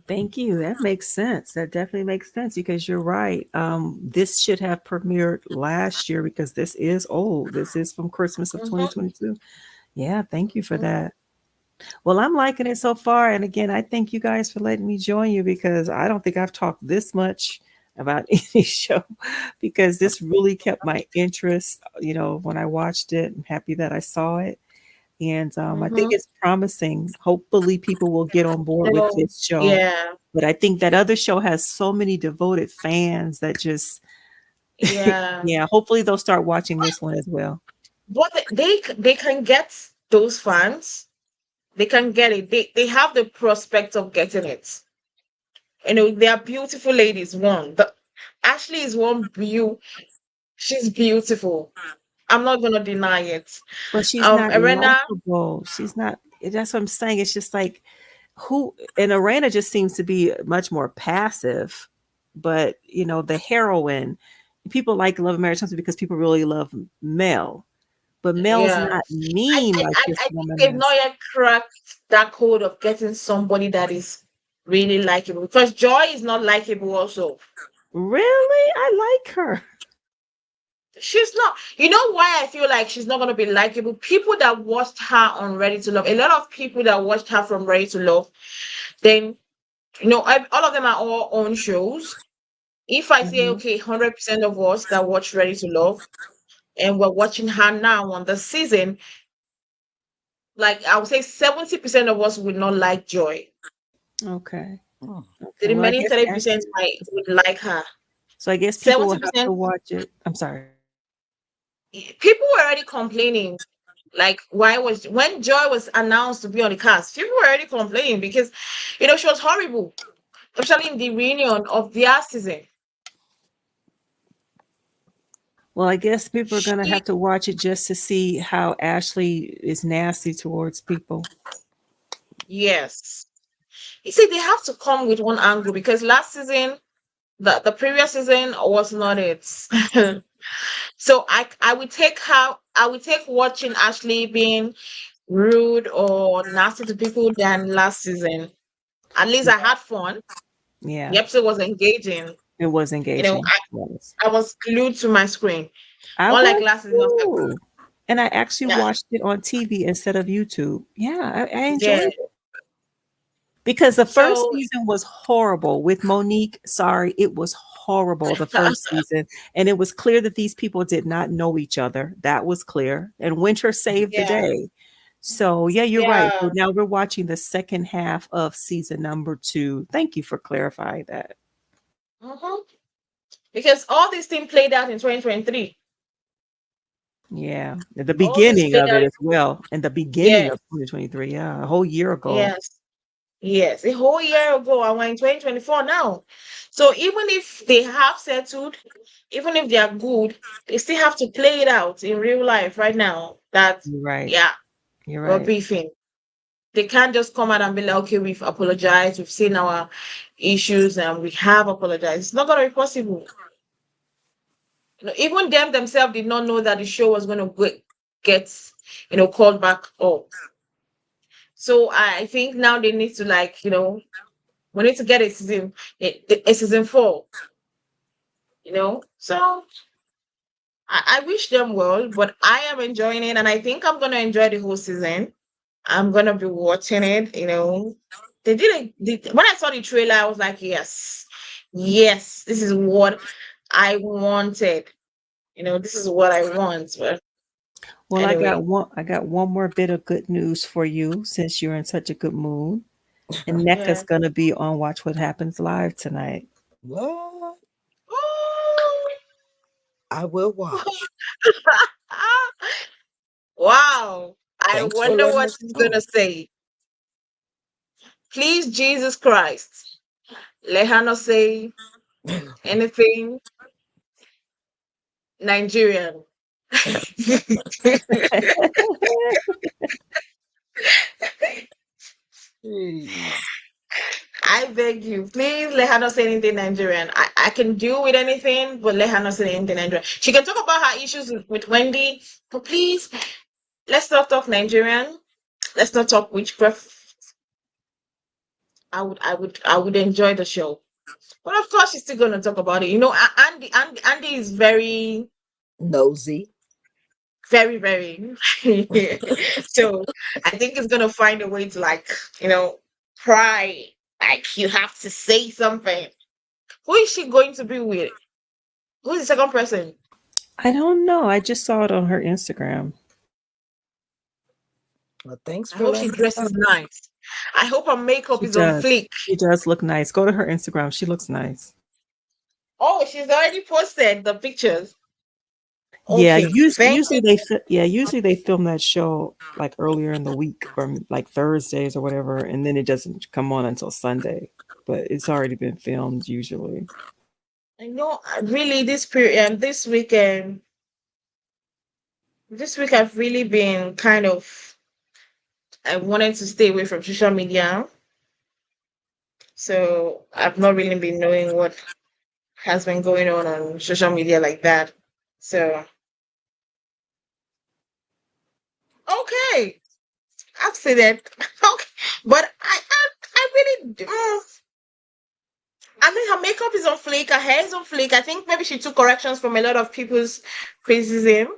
[SPEAKER 3] Thank you. That makes sense. That definitely makes sense because you're right. This should have premiered last year because this is old. This is from Christmas of
[SPEAKER 1] Mm-hmm,
[SPEAKER 3] 2022. Yeah, thank you for
[SPEAKER 1] mm-hmm,
[SPEAKER 3] that. Well, I'm liking it so far. And again, I thank you guys for letting me join you because I don't think I've talked this much about any show because this really kept my interest, when I watched it. I'm happy that I saw it. And I think
[SPEAKER 1] mm-hmm.
[SPEAKER 3] it's promising. Hopefully, people will get on board with
[SPEAKER 1] So
[SPEAKER 3] this show.
[SPEAKER 1] yeah,
[SPEAKER 3] But I think that other show has so many devoted fans that just,
[SPEAKER 1] yeah.
[SPEAKER 3] yeah, hopefully they'll start watching this one as well.
[SPEAKER 1] But they can get those fans. They can get it. They have the prospect of getting it. They are beautiful ladies. Ashley is one view. She's beautiful. I'm not gonna deny it.
[SPEAKER 3] But she's not
[SPEAKER 1] Erana,
[SPEAKER 3] likable. She's not, that's what I'm saying. It's just like, who, and Arena just seems to be much more passive. But, the heroine, people like Love and Marriage Something because people really love Mel. But Mel's
[SPEAKER 1] yeah.
[SPEAKER 3] not
[SPEAKER 1] I,
[SPEAKER 3] mean
[SPEAKER 1] I,
[SPEAKER 3] like
[SPEAKER 1] I,
[SPEAKER 3] this
[SPEAKER 1] I think
[SPEAKER 3] woman
[SPEAKER 1] they've
[SPEAKER 3] is.
[SPEAKER 1] not yet cracked that code of getting somebody that is really likable. Because Joy is not likable also.
[SPEAKER 3] Really? I like her.
[SPEAKER 1] She's not. You know why I feel like she's not gonna be likable? People that watched her on Ready to Love, a lot of people that watched her from Ready to Love, then all of them are all own shows. If I say
[SPEAKER 3] Mhm.
[SPEAKER 1] okay, 100% of us that watch Ready to Love and we're watching her now on the season, like I would say 70% of us would not like Joy.
[SPEAKER 3] Okay.
[SPEAKER 2] Mm.
[SPEAKER 1] The
[SPEAKER 3] Okay. Well, I
[SPEAKER 1] remaining
[SPEAKER 3] guess
[SPEAKER 1] 30%
[SPEAKER 3] Ashley.
[SPEAKER 1] might would like her.
[SPEAKER 3] So I guess people will have to
[SPEAKER 1] 70%
[SPEAKER 3] watch it. I'm sorry.
[SPEAKER 1] people were already complaining. Like, why was when Joy was announced to be on the cast, people were already complaining because she was horrible, especially in the reunion of their season.
[SPEAKER 3] Well, I guess people are gonna
[SPEAKER 1] She
[SPEAKER 3] have to watch it just to see how Ashley is nasty towards people.
[SPEAKER 1] Yes. You see, they have to come with one angle because last season, the previous season was not it. So I would take watching Ashley being rude or nasty to people than last season. At least
[SPEAKER 3] Yeah.
[SPEAKER 1] I had fun.
[SPEAKER 3] Yeah.
[SPEAKER 1] The episode was engaging.
[SPEAKER 3] It was
[SPEAKER 1] You know,
[SPEAKER 3] engaging. Was.
[SPEAKER 1] I was glued to my screen.
[SPEAKER 3] I
[SPEAKER 1] Unlike
[SPEAKER 3] was
[SPEAKER 1] last season, I was like,
[SPEAKER 3] too. And I actually
[SPEAKER 1] yeah,
[SPEAKER 3] watched it on TV instead of YouTube. Yeah, I enjoyed
[SPEAKER 1] yeah.
[SPEAKER 3] it. Because the first
[SPEAKER 1] So
[SPEAKER 3] season was horrible with Monique. Sorry, it was horrible the first season. And it was clear that these people did not know each other. That was clear. And Winter saved the
[SPEAKER 1] yeah,
[SPEAKER 3] day. So, yeah, you're right.
[SPEAKER 1] yeah.
[SPEAKER 3] So now we're watching the second half of season number 2. Thank you for clarifying that.
[SPEAKER 1] hmm because all this thing played out in 2023.
[SPEAKER 3] Yeah. At the
[SPEAKER 1] All this
[SPEAKER 3] beginning
[SPEAKER 1] played
[SPEAKER 3] of
[SPEAKER 1] out.
[SPEAKER 3] it as well. In the beginning
[SPEAKER 1] Yes,
[SPEAKER 3] of 2023. Yeah. A whole year ago.
[SPEAKER 1] yes, yes. A whole year ago, and we're in 2024 now. So even if they have settled, even if they are good, they still have to play it out in real life right now. That,
[SPEAKER 3] You're right.
[SPEAKER 1] yeah,
[SPEAKER 3] You're
[SPEAKER 1] we're
[SPEAKER 3] right.
[SPEAKER 1] beefing. They can't just come out and be like, okay, we've apologized, we've seen our issues, and we have apologized. It's not gonna be possible. Even them themselves did not know that the show was gonna get, called back up. So I think now they need to, like, we need to get a season four. So I wish them well, but I am enjoying it, and I think I'm gonna enjoy the whole season. I'm gonna be watching it. They did it. When I saw the trailer, I was like, yes, yes, this is what I wanted. This is what I want. But
[SPEAKER 3] Well,
[SPEAKER 1] anyway,
[SPEAKER 3] I got one more bit of good news for you since you're in such a good mood. And NECA's
[SPEAKER 1] yeah.
[SPEAKER 3] gonna be on Watch What Happens Live tonight.
[SPEAKER 2] What? I will watch.
[SPEAKER 1] Wow. I
[SPEAKER 2] Thanks for
[SPEAKER 1] wonder
[SPEAKER 2] letting
[SPEAKER 1] what
[SPEAKER 2] us
[SPEAKER 1] he's gonna
[SPEAKER 2] know.
[SPEAKER 1] say. Please, Jesus Christ, let her not say anything Nigerian.
[SPEAKER 2] Jeez.
[SPEAKER 1] I beg you, please let her not say anything Nigerian. I can deal with anything, but let her not say anything Nigerian. She can talk about her issues with Wendy, but please, let's not talk Nigerian. Let's not talk witchcraft. I would enjoy the show. But of course, she's still gonna talk about it. Andy is very,
[SPEAKER 2] Nosy.
[SPEAKER 1] very, very. So I think it's gonna find a way to, like, pry. Like, you have to say something. Who is she going to be with? Who's the second person?
[SPEAKER 3] I don't know. I just saw it on her Instagram.
[SPEAKER 2] Well, thanks
[SPEAKER 1] I
[SPEAKER 2] for
[SPEAKER 1] hope she
[SPEAKER 2] letting us know.
[SPEAKER 1] dresses nice. I hope her makeup
[SPEAKER 3] She
[SPEAKER 1] is on
[SPEAKER 3] does.
[SPEAKER 1] fleek.
[SPEAKER 3] She does look nice. Go to her Instagram. She looks nice.
[SPEAKER 1] Oh, she's already posted the pictures.
[SPEAKER 3] Yeah,
[SPEAKER 1] Okay, thank
[SPEAKER 3] usually
[SPEAKER 1] you.
[SPEAKER 3] usually they film that show like earlier in the week or like Thursdays or whatever, and then it doesn't come on until Sunday. But it's already been filmed usually.
[SPEAKER 1] I know, really, this period, this week I've really been kind of, I wanted to stay away from social media, so I've not really been knowing what has been going on social media like that. So okay, I've seen it. Okay, but I really do. I mean, her makeup is on fleek, her hair is on fleek. I think maybe she took corrections from a lot of people's criticism,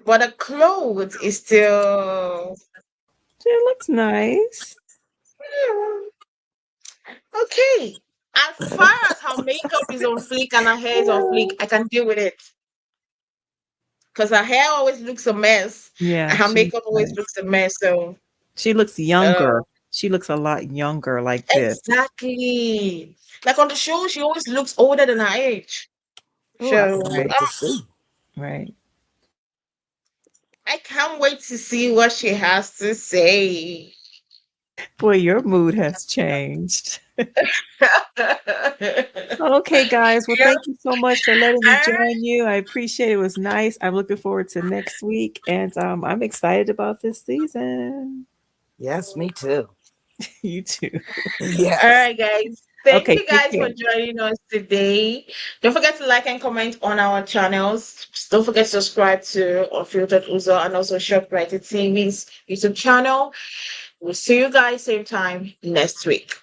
[SPEAKER 1] but the clothes is still.
[SPEAKER 3] She looks nice.
[SPEAKER 1] Okay. As far as her makeup is on fleek and her hair is on fleek, I can deal with it. Because her hair always looks a mess
[SPEAKER 3] Yeah,
[SPEAKER 1] and her
[SPEAKER 3] she looks
[SPEAKER 1] makeup always
[SPEAKER 3] nice.
[SPEAKER 1] looks a mess. So,
[SPEAKER 3] She looks
[SPEAKER 1] uh,
[SPEAKER 3] younger. She looks a lot younger like this.
[SPEAKER 1] exactly. Like on the show, she always looks older than her age.
[SPEAKER 2] Oh, I
[SPEAKER 1] So,
[SPEAKER 2] can't wait to see.
[SPEAKER 3] Right.
[SPEAKER 1] I can't wait to see what she has to say.
[SPEAKER 3] Boy, your mood has changed. Okay, guys. Well,
[SPEAKER 1] Yeah.
[SPEAKER 3] thank you so much for letting me
[SPEAKER 1] All right.
[SPEAKER 3] join you. I appreciate it. It was nice. I'm looking forward to next week, and I'm excited about this season.
[SPEAKER 2] Yes, me too.
[SPEAKER 3] You too.
[SPEAKER 1] All
[SPEAKER 2] Yes.
[SPEAKER 1] right, guys. Thank
[SPEAKER 3] Okay,
[SPEAKER 1] you
[SPEAKER 3] take
[SPEAKER 1] guys for
[SPEAKER 3] care.
[SPEAKER 1] joining us today. Don't forget to like and comment on our channels. Don't forget to subscribe to Unfiltered Uzo and also ShopRite TV's YouTube channel. We'll see you guys same time next week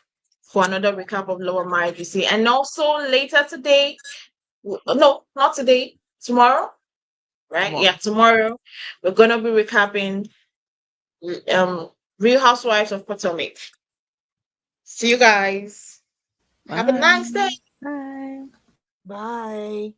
[SPEAKER 1] for another recap of Lower Marriage DC. And also later today, no, not today, tomorrow, right?
[SPEAKER 2] Tomorrow.
[SPEAKER 1] Yeah, tomorrow we're gonna be recapping um Real Housewives of Potomac. See you guys. Have a
[SPEAKER 3] Bye.
[SPEAKER 1] nice day.
[SPEAKER 3] Bye.
[SPEAKER 2] Bye.